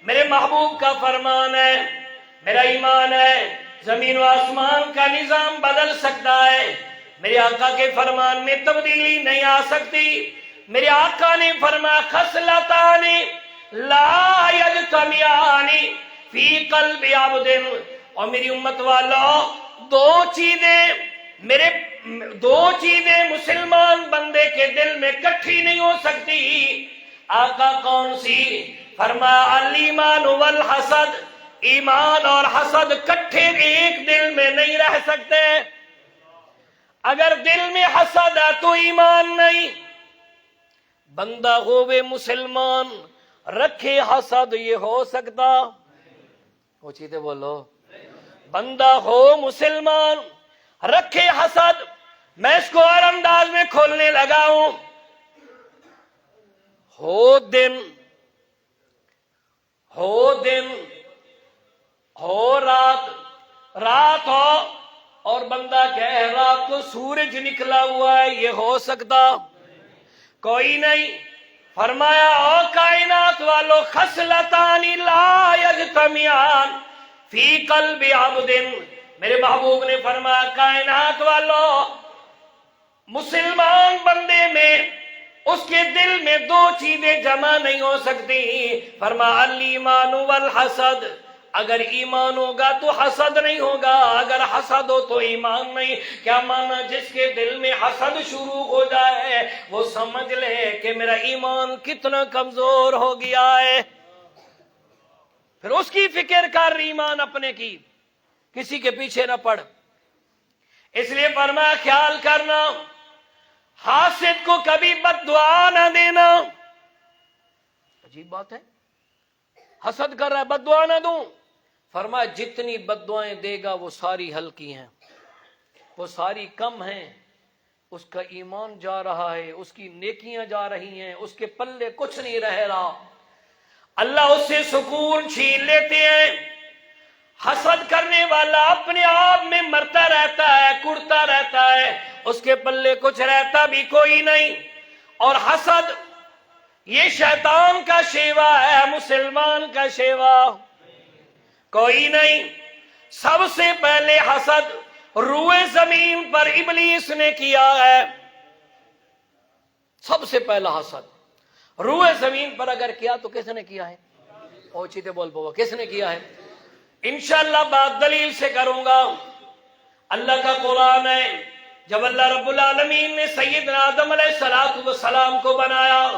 A: میرے محبوب کا فرمان ہے میرا ایمان ہے زمین و آسمان کا نظام بدل سکتا ہے، میرے آقا کے فرمان میں تبدیلی نہیں آ سکتی۔ میرے آقا نے فرمایا خصلتان لا یجتمعان فی قلب عبد، اور میری امت والو دو چیزیں مسلمان بندے کے دل میں کٹھی نہیں ہو سکتی۔ آقا کون سی؟ فرمایا الایمان والحسد، ایمان اور حسد کٹھے ایک دل میں نہیں رہ سکتے۔ اگر دل میں حسد ہے تو ایمان نہیں۔ بندہ ہوئے مسلمان رکھے حسد، یہ ہو سکتا؟ وہ چیزیں بولو۔ بندہ ہو مسلمان رکھے حسد، میں اس کو اور انداز میں کھولنے لگا ہوں۔ ہو دن ہو رات ہو اور بندہ کہے رات کو سورج نکلا ہوا ہے، یہ ہو سکتا؟ کوئی نہیں۔ فرمایا او کائنات والو خصلتان لا یجتمعان فی قلب عبد، میرے محبوب نے فرمایا کائنات والو مسلمان بندے میں اس کے دل میں دو چیزیں جمع نہیں ہو سکتی۔ فرمایا الایمان والحسد، اگر ایمان ہوگا تو حسد نہیں ہوگا، اگر حسد ہو تو ایمان نہیں۔ کیا مانا؟ جس کے دل میں حسد شروع ہو جائے وہ سمجھ لے کہ میرا ایمان کتنا کمزور ہو گیا ہے، پھر اس کی فکر کر ایمان اپنے کی، کسی کے پیچھے نہ پڑ۔ اس لیے فرمایا خیال کرنا، حاسد کو کبھی بد دعا نہ دینا۔ عجیب بات ہے، حسد کر رہا ہے بد دعا نہ دوں۔ فرمایا جتنی بد دعائیں دے گا وہ ساری ہلکی ہیں، وہ ساری کم ہیں، اس کا ایمان جا رہا ہے، اس کی نیکیاں جا رہی ہیں، اس کے پلے کچھ نہیں رہ رہا، اللہ اس سے سکون چھین لیتے ہیں۔ حسد کرنے والا اپنے آپ میں مرتا رہتا ہے، کڑتا رہتا ہے، اس کے پلے کچھ رہتا بھی کوئی نہیں۔ اور حسد یہ شیطان کا شیوا ہے، مسلمان کا شیوا کوئی نہیں۔ سب سے پہلے حسد روئے زمین پر ابلیس نے کیا ہے، سب سے پہلا حسد روئے زمین پر اگر کیا تو کس نے کیا ہے؟ اوچیتے بول پو، کس نے کیا ہے؟ انشاءاللہ بات دلیل سے کروں گا۔ اللہ کا قرآن ہے، جب اللہ رب العالمین نے سیدنا آدم علیہ السلام کو بنایا،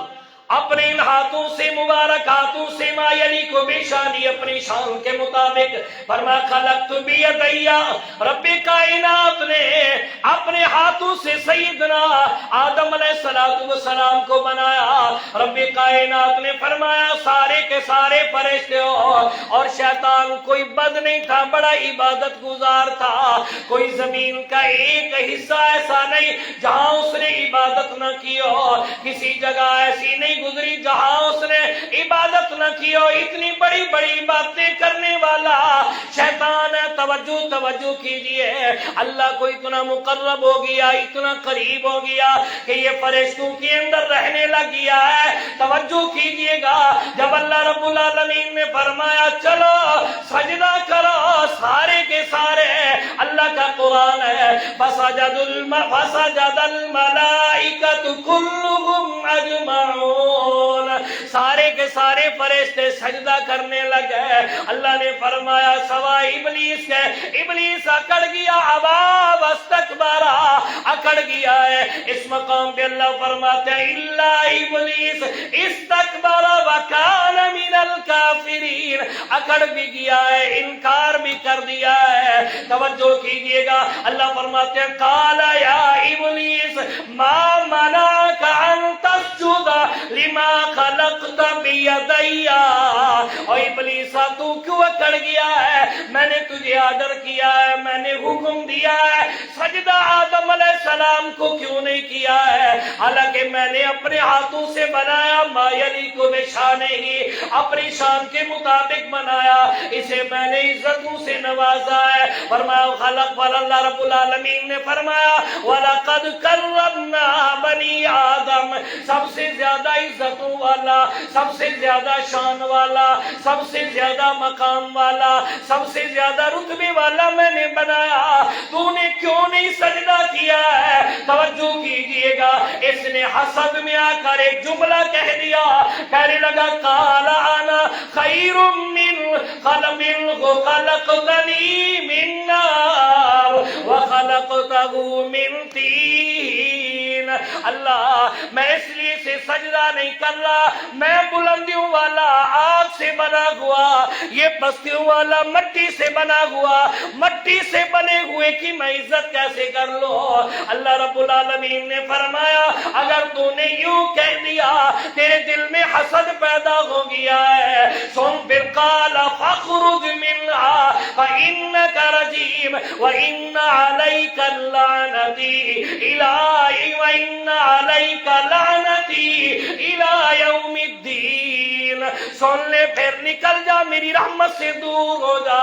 A: اپنے ان ہاتھوں سے مبارک ہاتھوں سے ما یلی کو بے شانی اپنی شان کے مطابق فرما خلقت بیدی، رب کائنات نے اپنے ہاتھوں سے سیدنا آدم علیہ السلام کو بنایا۔ رب کائنات نے فرمایا سارے کے سارے فرشتے اور شیطان کوئی بد نہیں تھا، بڑا عبادت گزار تھا، کوئی زمین کا ایک حصہ ایسا نہیں جہاں اس نے عبادت نہ کی ہو، کسی جگہ ایسی نہیں گزری جہاں اس نے عبادت نہ کی ہو۔ اتنی بڑی بڑی باتیں کرنے والا شیطان ہے۔ توجہ کیجئے، اللہ کو اتنا مقرب ہو گیا، اتنا قریب ہو گیا کہ یہ فرشتوں کے اندر رہنے لگ گیا ہے۔ توجہ کیجئے گا، جب اللہ رب العالمین نے فرمایا چلو سجدہ کرو، سارے کے سارے اللہ کا قرآن ہے فسجد الملائکۃ کلہم اجمعون، سارے کے سارے فرشتے سجدہ کرنے لگے۔ اللہ نے فرمایا سوائے ابلیس کے، ابلیس اکڑ گیا، ابا واستکبر، اکڑ گیا ہے۔ اس مقام پہ اللہ فرماتے ہیں الا ابلیس استکبر وکان من الکافرین، اکڑ بھی گیا ہے، انکار بھی کر دیا ہے۔ توجہ کیجئے گا، اللہ فرماتے ہیں قال یا ابلیس ما منعک ان تسجد لما خلقت بیدی، اور ابلیس تو کیوں اکڑ گیا ہے؟ میں نے تجھے آرڈر کیا ہے، میں نے حکم دیا ہے، سجدہ آدم علیہ السلام کو کیوں نہیں کیا ہے؟ حالانکہ میں نے اپنے ہاتھوں سے بنایا، ما یلیق بشانہ ہی، اپنی شان کے مطابق بنایا، اسے میں نے عزتوں سے نوازا ہے۔ فرمایا خلق اللہ رب العالمین نے فرمایا وَلَقَدْ كَرَّمْنَا بَنِي آدَمَ، سب سے زیادہ عزتوں والا، سب سے زیادہ شان والا، سب سے زیادہ مقام والا، سب سے زیادہ رتبے والا میں نے بنایا، تو نے کیوں نہیں سجدہ کیا ہے؟ توجہ کیجئے گا، اس نے حسد میں آ کر ایک جملہ کہہ دیا، کہنے لگا قال انا خیر من خلقتنی من نار وخلقته من طین۔ اللہ میں اس لیے سے سجدہ نہیں کر رہا، میں بلندیوں والا آگ سے بنا ہوا، یہ بستیوں والا مٹی سے بنا ہوا، مٹی سے بنے ہوئے کی میں عزت کیسے کر لو؟ اللہ رب العالمین نے فرمایا اگر تو نے یوں کہہ دیا، تیرے دل میں حسد پیدا ہو گیا ہے، سن پھر قال فاخرج منها فإنك رجيم وإن عليك اللعنتي وإن عليك لعنتي إلى يوم الدين۔ سن لے پھر نکل جا، میری رحمت سے دور ہو جا،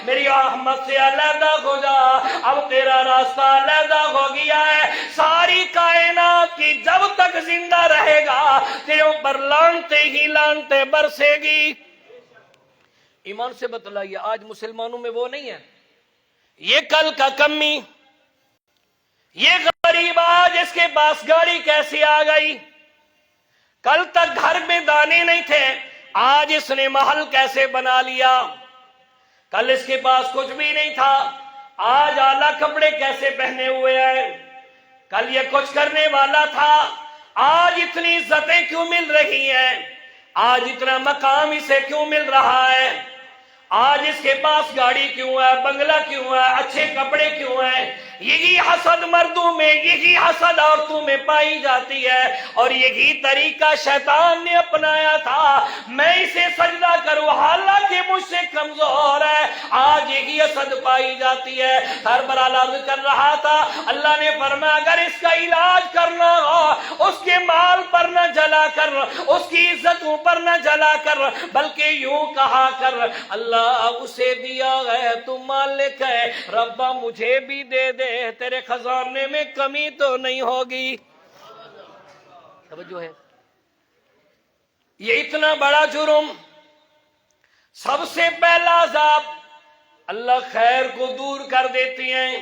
A: میری رحمت سے علیحدہ ہو جا، اب تیرا راستہ علیحدہ ہو گیا ہے، ساری کائنات کی جب تک زندہ رہے گا تیرے اوپر لعنتیں ہی لعنتیں برسے گی۔ ایمان سے بتلائیے آج مسلمانوں میں وہ نہیں ہے، یہ کل کا کمی، یہ غریب آج اس کے پاس گاڑی کیسی آ گئی، کل تک گھر میں دانے نہیں تھے، آج اس نے محل کیسے بنا لیا، کل اس کے پاس کچھ بھی نہیں تھا، آج اعلیٰ کپڑے کیسے پہنے ہوئے ہیں، کل یہ کچھ کرنے والا تھا، آج اتنی عزتیں کیوں مل رہی ہیں، آج اتنا مقام اسے کیوں مل رہا ہے، آج اس کے پاس گاڑی کیوں ہے، بنگلہ کیوں ہے، اچھے کپڑے کیوں ہیں؟ یہی حسد مردوں میں، یہی حسد عورتوں میں پائی جاتی ہے، اور یہی طریقہ شیطان نے اپنایا تھا، میں اسے سجدہ کروں حالانکہ مجھ سے کمزور ہے، آج یہی حسد پائی جاتی ہے۔ ہر برال عرض کر رہا تھا، اللہ نے فرمایا اگر اس کا علاج کرنا ہو، اس کے مال پر نہ جلا کر، اس کی عزتوں پر نہ جلا کر، بلکہ یوں کہا کر اللہ اسے دیا ہے تو مالک ہے، ربا مجھے بھی دے دے، تیرے خزانے میں کمی تو نہیں ہوگی۔ توجہ ہے، یہ اتنا بڑا جرم، سب سے پہلا عذاب اللہ خیر کو دور کر دیتے ہیں،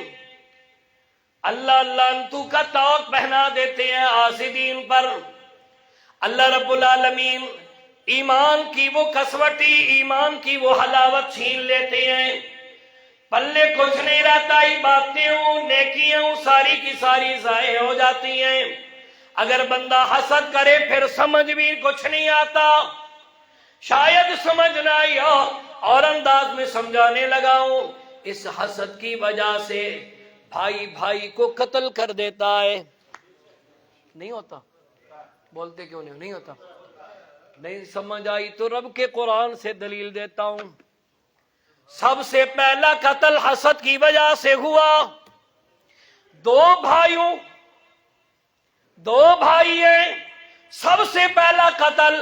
A: اللہ لعنتوں کا طاق پہنا دیتے ہیں حاسدین پر۔ اللہ رب العالمین ایمان کی وہ کسوٹی، ایمان کی وہ حلاوت چھین لیتے ہیں، پلے کچھ نہیں رہتا، عبادتیں نیکیاں ساری کی ساری ضائع ہو جاتی ہیں۔ اگر بندہ حسد کرے پھر سمجھ بھی کچھ نہیں آتا، شاید سمجھ نہ آئی ہو، اور انداز میں سمجھانے لگا ہوں، اس حسد کی وجہ سے بھائی بھائی کو قتل کر دیتا ہے، نہیں ہوتا؟ بولتے کیوں نہیں ہوتا؟ نہیں سمجھ آئی تو رب کے قرآن سے دلیل دیتا ہوں، سب سے پہلا قتل حسد کی وجہ سے ہوا، دو بھائی ہیں، سب سے پہلا قتل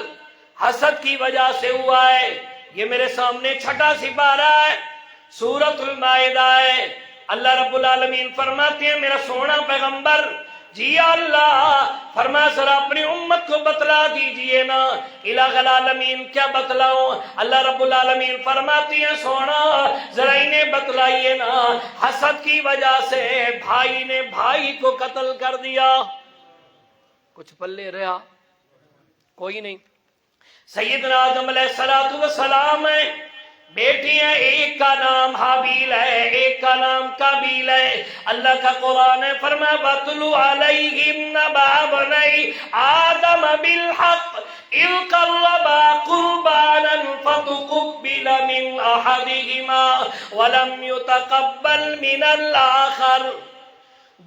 A: حسد کی وجہ سے ہوا ہے۔ یہ میرے سامنے چھٹا سپارہ ہے، سورۃ المائدہ ہے، اللہ رب العالمین فرماتے ہیں میرا سونا پیغمبر جی اللہ فرما ذرا اپنی امت کو بتلا دیجئے نا، الہ العالمین کیا بتلاؤں؟ اللہ رب العالمین فرماتی ہیں سونا ذرا انہیں بتلائیے نا، حسد کی وجہ سے بھائی نے بھائی کو قتل کر دیا، کچھ پلے رہا کوئی نہیں۔ سیدنا آدم علیہ السلام ہے، بیٹی ہیں، ایک کا نام حابیل ہے، ایک کا نام قابیل ہے۔ اللہ کا قرآن ہے فرمایا وَاتْلُ عَلَيْهِمْ نَبَأَ بَنِي آدَمَ بِالْحَقِّ إِذْ قَرَّبَا قُرْبَانًا فَتُقُبِّلَ مِنْ أَحَدِهِمَا وَلَمْ يُتَقَبَّلْ مِنَ الْآخَرِ۔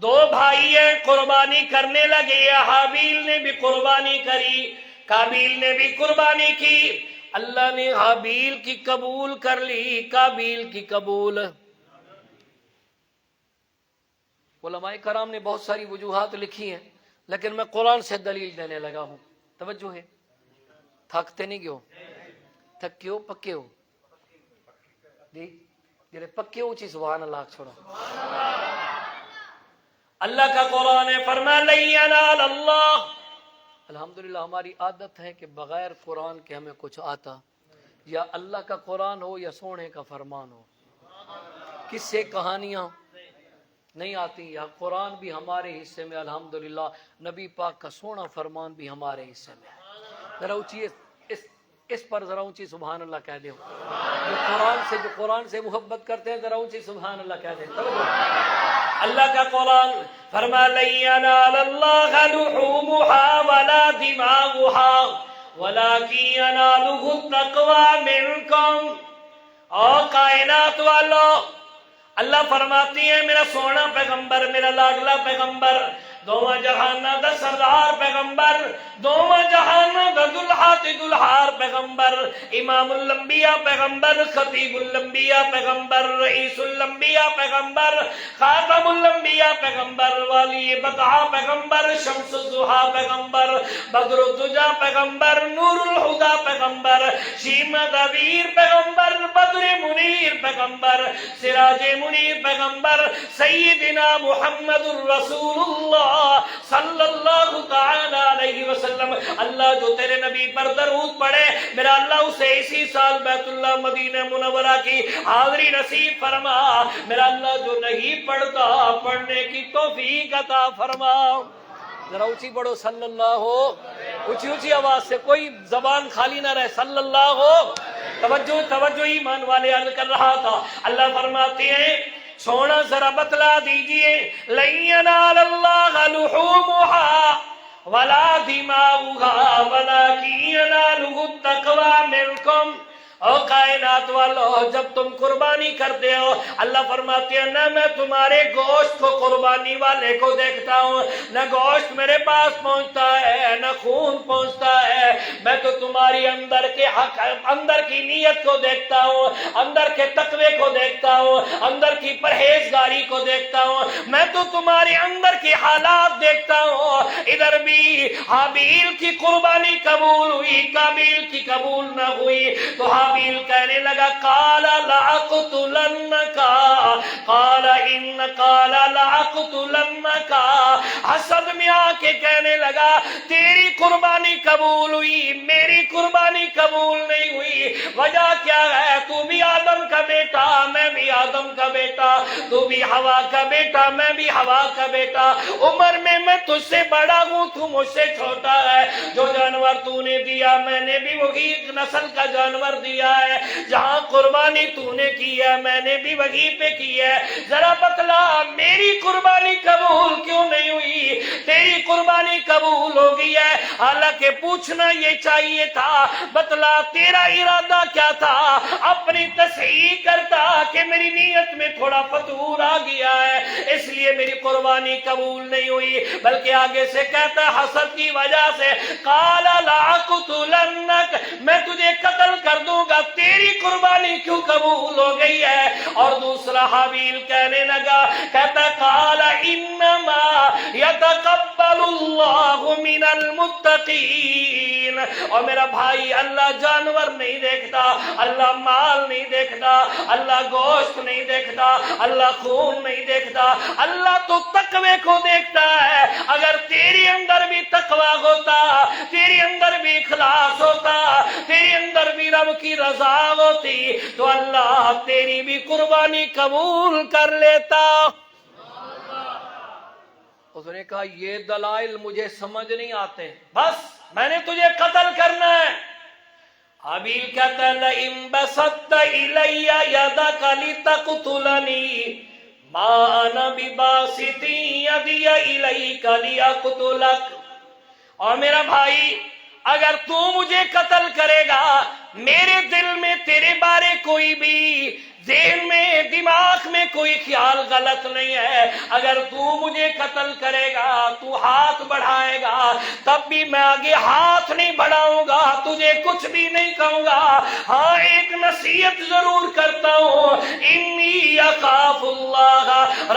A: دو بھائی ہیں، قربانی کرنے لگے، حابیل نے بھی قربانی کری، قابیل نے بھی قربانی کی، اللہ نے حابیل کی قبول کر لی، قابیل کی قبول۔ علماء کرام نے بہت ساری وجوہات لکھی ہیں، لیکن میں قرآن سے دلیل دینے لگا ہوں، توجہ ہے، تھکتے نہیں کیوں؟ تھکے ہو پکے ہو جی پکے ہو چیز سبحان اللہ چھوڑا۔ اللہ کا قرآن ہے فرمایا لن ینال اللہ الحمدللہ ہماری عادت ہے کہ بغیر قرآن کے ہمیں کچھ آتا، یا اللہ کا قرآن ہو یا سونے کا فرمان ہو، کس سے کہانیاں نہیں آتی، یا قرآن بھی ہمارے حصے میں الحمدللہ، نبی پاک کا سونا فرمان بھی ہمارے حصے میں ہے۔ ذرا اونچی اس پر ذرا اونچی سبحان اللہ کہہ دیں، جو قرآن سے محبت کرتے ہیں ذرا اونچی سبحان اللہ کہہ دیں۔ اللہ کا قرآن فرما لن ينال الله لحومها ولا دماؤها ولكن يناله التقوى منكم۔ اور کائنات والو، اللہ فرماتی ہے میرا سونا پیغمبر، میرا لاڈلا پیغمبر، دوواں جہانہ دا سردار پیغمبر، دوواں جہانہ دا دلہار پیغمبر، امام الانبیاء پیغمبر، خطیب الانبیاء پیغمبر، رئیس الانبیاء پیغمبر، خاتم الانبیاء پیغمبر، والی بقاء پیغمبر، شمس الضحیٰ پیغمبر، بدر الدجا پیغمبر، نور الہدیٰ پیغمبر، شیمہ دویر پیغمبر، بدر منیر پیغمبر، سراج منیر پیغمبر، سیدنا محمد الرسول اللہ صلی اللہ تعالی علیہ وسلم۔ اللہ جو تیرے نبی پر درود پڑھے، میرا اللہ اسے اسی سال بیت اللہ مدینہ منورہ کی حاضری نصیب فرما۔ میرا اللہ جو نہیں پڑھتا پڑھنے کی توفیق عطا فرما۔ ذرا اونچی پڑھو صلی اللہ ہو، اونچی آواز سے، کوئی زبان خالی نہ رہے، صلی اللہ ہو۔ توجہ ایمان والے عرض کر رہا تھا، اللہ فرماتے ہیں سونا ذرا بتلا دیجئے، لن ينال الله لحومها ولا دماؤها ولكن يناله التقوى منكم۔ او کائنات والو، جب تم قربانی کرتے ہو، اللہ فرماتے ہیں نہ میں تمہارے گوشت کو قربانی والے کو دیکھتا ہوں، نہ گوشت میرے پاس پہنچتا ہے، نہ خون پہنچتا ہے، میں تو تمہاری اندر کی نیت کو دیکھتا ہوں، اندر کے تقوی کو دیکھتا ہوں، اندر کی پرہیزگاری کو دیکھتا ہوں، میں تو تمہارے اندر کے حالات دیکھتا ہوں۔ ادھر بھی حابیل کی قربانی قبول ہوئی، قابیل کی قبول نہ ہوئی، تو حابیل کہنے لگا قال لأقتلنک، قال لأقتلنک، حسد میں آ کے کہنے لگا تیری قربانی قبول ہوئی، میری قربانی قبول نہیں ہوئی، وجہ کیا ہے؟ تو بھی آدم کا بیٹا، میں بھی آدم کا بیٹا، تو بھی ہوا کا بیٹا، میں بھی ہوا کا بیٹا، عمر میں تجھ سے بڑا ہوں، تو مجھ سے چھوٹا ہے، جو جانور تو نے دیا میں نے بھی وہی نسل کا جانور دیا ہے، جہاں قربانی تو نے کی ہے میں نے بھی وہی پہ کی ہے، ذرا بتلا میری قربانی قبول کیوں نہیں ہوئی؟ تیری قربانی قبول ہو گئی ہے، حالانکہ پوچھنا یہ چاہیے تھا بتلا تیرا ارادہ کیا تھا؟ اپنی تصحیح کرتا کہ میری نیت میں تھوڑا فتور آ گیا ہے اس لیے میری قربانی قبول نہیں ہوئی، بلکہ آگے سے کہتا ہے حسد کی وجہ سے قال لأقتلنک، میں تجھے قتل کر دوں گا، تیری قربانی کیوں قبول ہو گئی ہے؟ اور دوسرا حابیل کہنے لگا، کہتا قال انما یتقبل اللہ من المتقین۔ اور میرا بھائی اللہ جانور نہیں دیکھتا، اللہ مال نہیں دیکھتا، اللہ گوشت نہیں دیکھتا، اللہ خون نہیں دیکھتا، اللہ تو تقوی کو دیکھتا ہے۔ اگر تیری اندر بھی تقوی ہوتا، تیری اندر بھی اخلاص ہوتا، تیری اندر بھی رب کی رضا ہوتی تو اللہ تیری بھی قربانی قبول کر لیتا۔ اس نے کہا یہ دلائل مجھے سمجھ نہیں آتے، بس میں نے تجھے قتل کرنا ہے۔ حابیل کہتا ہے لئن بسطت الی یدک لتقتلنی ما انا بباسط یدی الیک لیقتلک۔ اور میرا بھائی اگر تو مجھے قتل کرے گا، میرے دل میں تیرے بارے کوئی بھی ذہن میں دماغ میں کوئی خیال غلط نہیں ہے، اگر تو مجھے قتل کرے گا، تو ہاتھ بڑھائے گا، تب بھی میں آگے ہاتھ نہیں بڑھاؤں گا، تجھے کچھ بھی نہیں کہوں گا، ہاں ایک نصیحت ضرور کرتا ہوں، انی اخاف اللہ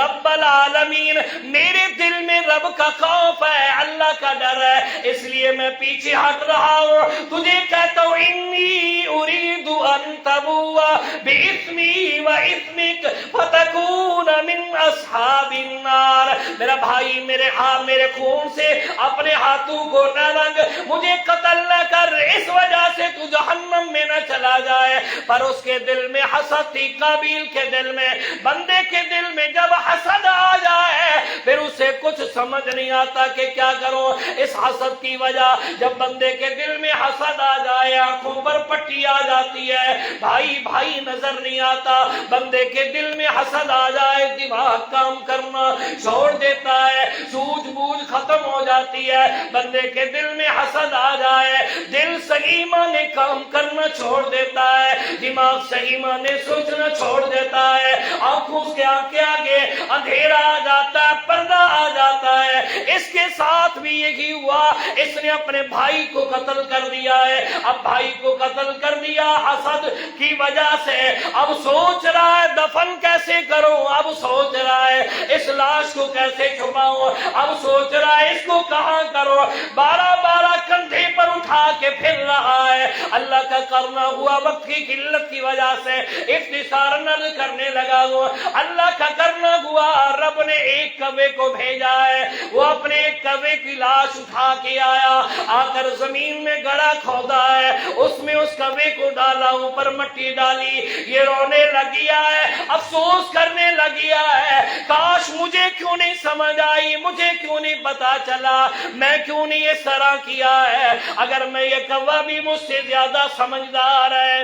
A: رب العالمین، میرے دل میں رب کا خوف ہے، اللہ کا ڈر ہے، اس لیے میں پیچھے ہٹ رہا ہوں، تجھے کہتا ہوں انی اريد ان تبوء باسمی واسمک فتکون من اصحاب النار۔ میرا بھائی میرے خون سے اپنے ہاتھوں کو نہ رنگ، مجھے قتل نہ کر، اس وجہ سے تو جہنم میں نہ چلا جائے۔ پر اس کے دل میں حسد تھی، قابیل کے دل میں، بندے کے دل میں جب حسد آ جائے پھر اسے کچھ سمجھ نہیں آتا کہ کیا کروں۔ اس حسد کی وجہ، جب بندے کے دل میں حسد آ جائے، آنکھوں پر پٹی آ جاتی ہے، بھائی بھائی نظر نہیں آتا، بندے کے دل میں حسد آ جائے، دماغ کام کرنا چھوڑ دیتا ہے، سوجھ بوجھ ختم ہو جاتی ہے۔ بندے کے دل میں حسد آ جائے، دل صحیح معنی کام کرنا چھوڑ دیتا ہے، دماغ صحیح معنی سوچنا چھوڑ دیتا ہے، آنکھوں کے آگے اندھیرا آ جاتا ہے، پردہ آ جاتا ہے۔ اس کے ساتھ بھی یہی ہوا، اس نے اپنے بھائی کو قتل کر دیا ہے۔ اب بھائی کو قتل کر دیا حسد کی وجہ سے، اب سوچ رہا ہے دفن کیسے کروں، اب سوچ رہا ہے اس لاش کو کیسے چھپاؤں، اب سوچ رہا ہے اس کو کہاں کروں، بارہ کندھے پر اٹھا کے پھر رہا ہے۔ اللہ کا کرنا ہوا، وقت کی قلت کی وجہ سے اختصار نظر کرنے لگا ہوا، اللہ کا کرنا ہوا، رب نے ایک کوے کو بھیجا ہے، وہ اپنے ایک کوے کی لاش اٹھا کے آیا، آ کر زمین میں گڑا کھودا ہے، اس میں اس کوے کو ڈالا، اوپر مٹی ڈالی، یہ رونے لگیا ہے، افسوس کرنے لگیا ہے، کاش مجھے کیوں نہیں سمجھ آئی، مجھے کیوں نہیں پتا چلا، میں کیوں نہیں یہ سرا کیا ہے، اگر میں یہ کوا بھی مجھ سے زیادہ سمجھدار ہے۔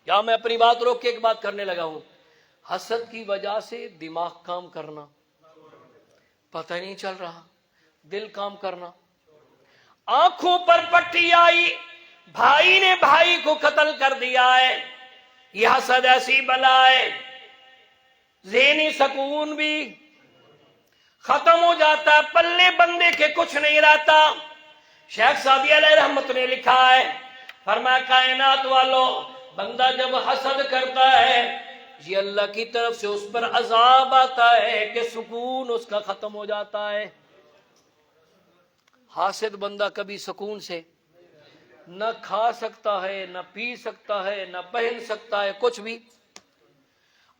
A: یا میں اپنی بات روک کے ایک بات کرنے لگا ہوں، حسد کی وجہ سے دماغ کام کرنا پتہ نہیں چل رہا، دل کام کرنا، آنکھوں پر پٹی آئی، بھائی نے بھائی کو قتل کر دیا ہے، یہ حسد ایسی بلا ہے، ذہنی سکون بھی ختم ہو جاتا ہے، پلے بندے کے کچھ نہیں رہتا۔ شیخ سعدی علیہ رحمت نے لکھا ہے، فرمایا کائنات والو، بندہ جب حسد کرتا ہے یہ اللہ کی طرف سے اس پر عذاب آتا ہے کہ سکون اس کا ختم ہو جاتا ہے۔ حاسد بندہ کبھی سکون سے نہ کھا سکتا ہے، نہ پی سکتا ہے، نہ پہن سکتا ہے، کچھ بھی۔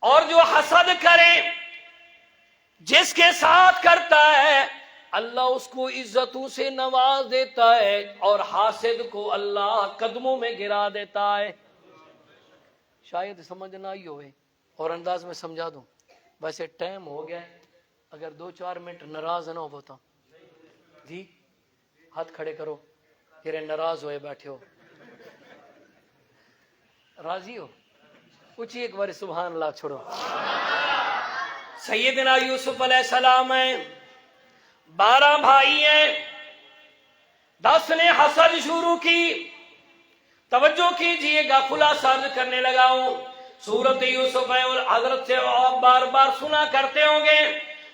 A: اور جو حسد کرے، جس کے ساتھ کرتا ہے، اللہ اس کو عزتوں سے نواز دیتا ہے، اور حاسد کو اللہ قدموں میں گرا دیتا ہے۔ شاید سمجھ نہ آئی ہوئے، اور انداز میں سمجھا دوں، ویسے ٹائم ہو گیا ہے، اگر 2-4 منٹ ناراض نہ ہو بتا جی، ہاتھ کھڑے کرو، یہ ناراض ہوئے بیٹھے ہو، راضی ہو، اونچی ایک بار سبحان اللہ چھوڑو۔ سیدنا یوسف علیہ السلام ہیں، 12 بھائی ہیں، 10 نے حسد شروع کی۔ توجہ کیجئے گا، خلاصہ کرنے لگا ہوں، سورت یوسف ہے، اور حضرت سے آپ بار بار سنا کرتے ہوں گے،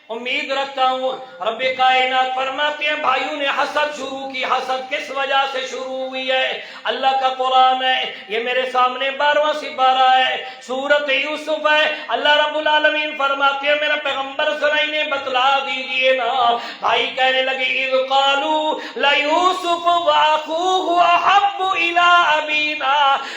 A: امید رکھتا ہوں۔ رب کائنات فرماتے ہیں بھائیوں نے حسد شروع کی، حسد کس وجہ سے شروع ہوئی ہے؟ اللہ کا قرآن ہے، یہ میرے سامنے 12واں سپارہ ہے، سورت یوسف ہے، اللہ رب العالمین فرماتے ہیں میرا پیغمبر ذرا بتلا دیجئے نا۔ بھائی کہنے لگے اذ قالوا لیوسف واخوہ احب الی ابینا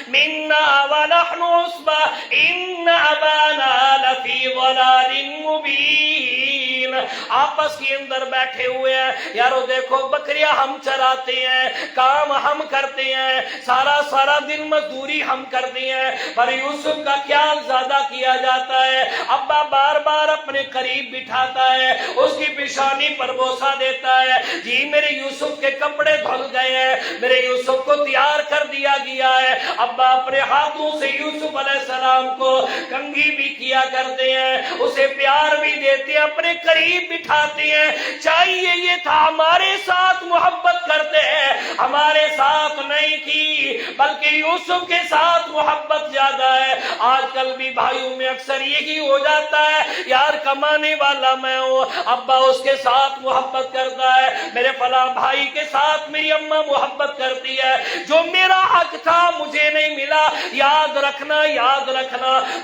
A: منا ونحن عصبہ ان ابانا لفی ضلال مبین۔ آپس کے اندر بیٹھے ہوئے ہیں، یارو دیکھو بکریاں ہم چراتے ہیں، کام ہم کرتے ہیں، سارا دن مزدوری ہم کرتے ہیں، پر یوسف کا خیال زیادہ کیا جاتا ہے۔ ابا بار بار اپنے قریب بٹھاتا ہے، اس کی پیشانی پر بوسہ دیتا ہے، جی میرے یوسف کے کپڑے دھل گئے ہیں، میرے یوسف کو تیار کر دیا گیا ہے۔ ابا اپنے ہاتھوں سے یوسف علیہ السلام کو کنگھی بھی کیا کرتے ہیں، اسے پیار بھی دیتے ہیں، اپنے قریب بٹھاتے ہیں۔ چاہیے یہ تھا ہمارے ساتھ محبت کرتے ہیں، ہمارے ساتھ نہیں کی، بلکہ یوسف کے ساتھ محبت زیادہ ہے۔ آج کل بھی بھائیوں میں اکثر یہی ہو جاتا ہے، یار کمانے والا میں ہوں، ابا اس کے ساتھ محبت کرتا ہے، میرے فلاں بھائی کے ساتھ میری اماں محبت کرتی ہے، جو میرا حق تھا مجھے نہیں ملا۔ یاد رکھنا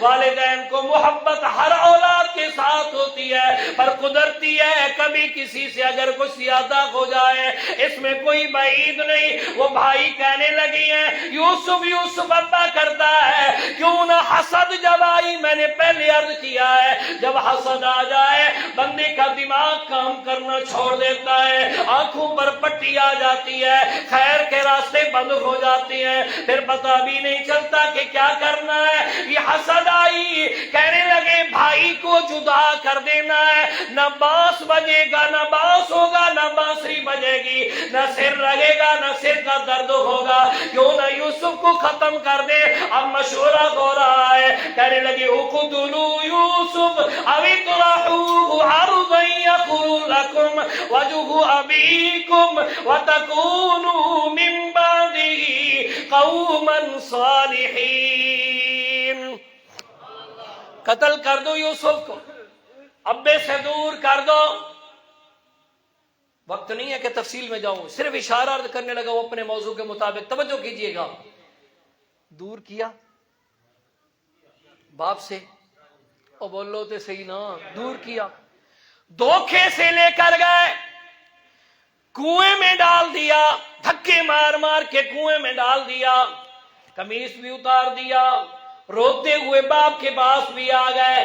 A: والدین کو محبت ہر اولاد کے ساتھ ہوتی ہے، پر قدرتی ہے کبھی کسی سے اگر کچھ زیادہ ہو جائے، اس میں کوئی بعید نہیں۔ وہ بھائی کہنے لگی ہیں یوسف ابا کرتا ہے، کیوں نہ حسد جب آئی، میں نے پہلے عرض کیا ہے جب حسد آ جائے بندے کا دماغ کام کرنا چھوڑ دیتا ہے، آنکھوں پر پٹی آ جاتی ہے, خیر کے راستے بند ہو جاتے ہیں, پھر پتہ بھی نہیں چلتا کہ کیا کرنا ہے. یہ حسد آئی, کہنے لگے بھائی کو جدا کر دینا ہے, نہ بانس بجے گا, نہ بانس ہوگا, نہ بانسری بجے گی, نہ سر رگے گا, نہ سر کا درد ہوگا, کیوں نہ یوسف کو ختم کر دے. اب مشورہ ہو رہا ہے, کہنے لگے اقتلوا یوسف او اطرحوه ارضا یخل لکم وجه ابیکم وتکونوا من بعده قوما صالحین. قتل کر دو یوسف کو, ابے سے دور کر دو. وقت نہیں ہے کہ تفصیل میں جاؤں, صرف اشارہ کرنے لگا وہ اپنے موضوع کے مطابق. توجہ کیجئے گا, دور کیا باپ سے, اور بولو تو صحیح نا, دور کیا, دھوکے سے لے کر گئے, کنویں میں ڈال دیا, دھکے مار مار کے کنویں میں ڈال دیا, قمیص بھی اتار دیا, روتے ہوئے باپ کے پاس بھی آ گئے.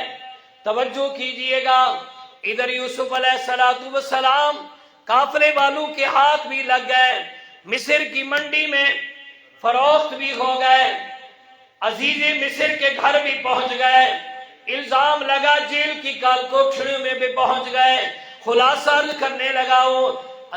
A: توجہ کیجئے گا, ادھر یوسف علیہ السلام قافلے والوں کے ہاتھ بھی لگ گئے, مصر کی منڈی میں فروخت بھی ہو گئے, عزیز مصر کے گھر بھی پہنچ گئے, الزام لگا جیل کی کال کوٹھڑیوں میں بھی پہنچ گئے. خلاصہ کرنے لگا ہوں,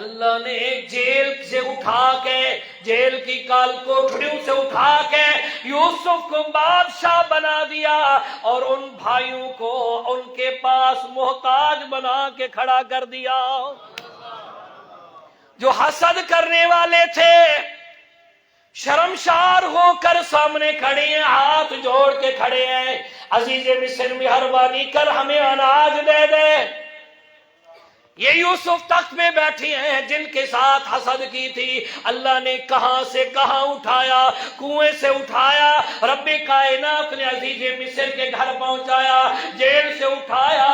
A: اللہ نے جیل سے اٹھا کے, جیل کی کال کوٹھڑیوں سے اٹھا کے یوسف کو بادشاہ بنا دیا, اور ان بھائیوں کو ان کے پاس محتاج بنا کے کھڑا کر دیا. جو حسد کرنے والے تھے شرمشار ہو کر سامنے کھڑے ہیں, ہاتھ جوڑ کے کھڑے ہیں, عزیز مصر مہربانی کر ہمیں اناج دے دے. یہ یوسف تخت میں بیٹھے ہیں جن کے ساتھ حسد کی تھی, اللہ نے کہاں سے کہاں اٹھایا, کنویں سے اٹھایا, رب کائنات نے عزیز مصر کے گھر پہنچایا, جیل سے اٹھایا,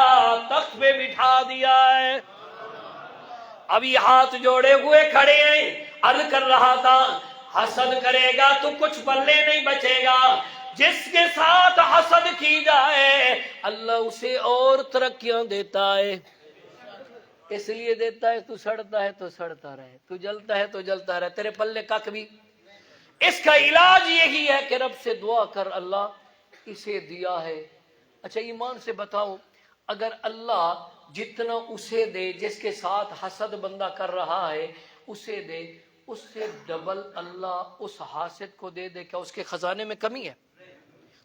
A: تخت پہ بٹھا دیا ہے. ابھی ہاتھ جوڑے ہوئے کھڑے ہیں. عرض کر رہا تھا, حسد کرے گا تو کچھ پلے نہیں بچے گا. جس کے ساتھ حسد کی جائے اللہ اسے اور ترقیاں دیتا ہے. اس لیے دیتا ہے, تو سڑتا ہے تو سڑتا رہے, تو جلتا ہے تو جلتا رہے, تیرے پلے کک بھی. اس کا علاج یہی ہے کہ رب سے دعا کر, اللہ اسے دیا ہے. اچھا ایمان سے بتاؤ, اگر اللہ جتنا اسے دے جس کے ساتھ حسد بندہ کر رہا ہے اسے دے, اس سے ڈبل اللہ اس حاسد کو دے دے, کیا اس کے خزانے میں کمی ہے؟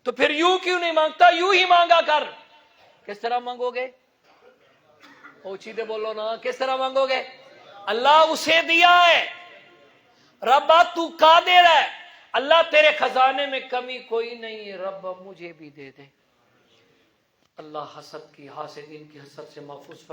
A: تو پھر یوں کیوں نہیں مانگتا, یوں ہی مانگا کر. کس طرح مانگو گے؟ اوچیتے بولو نا, کس طرح مانگو گے؟ اللہ اسے دیا ہے, ربا تو قادر ہے, اللہ تیرے خزانے میں کمی کوئی نہیں ہے, رب مجھے بھی دے دے. اللہ حسد کی, حاسدین کی حسد سے محفوظ فرمائے.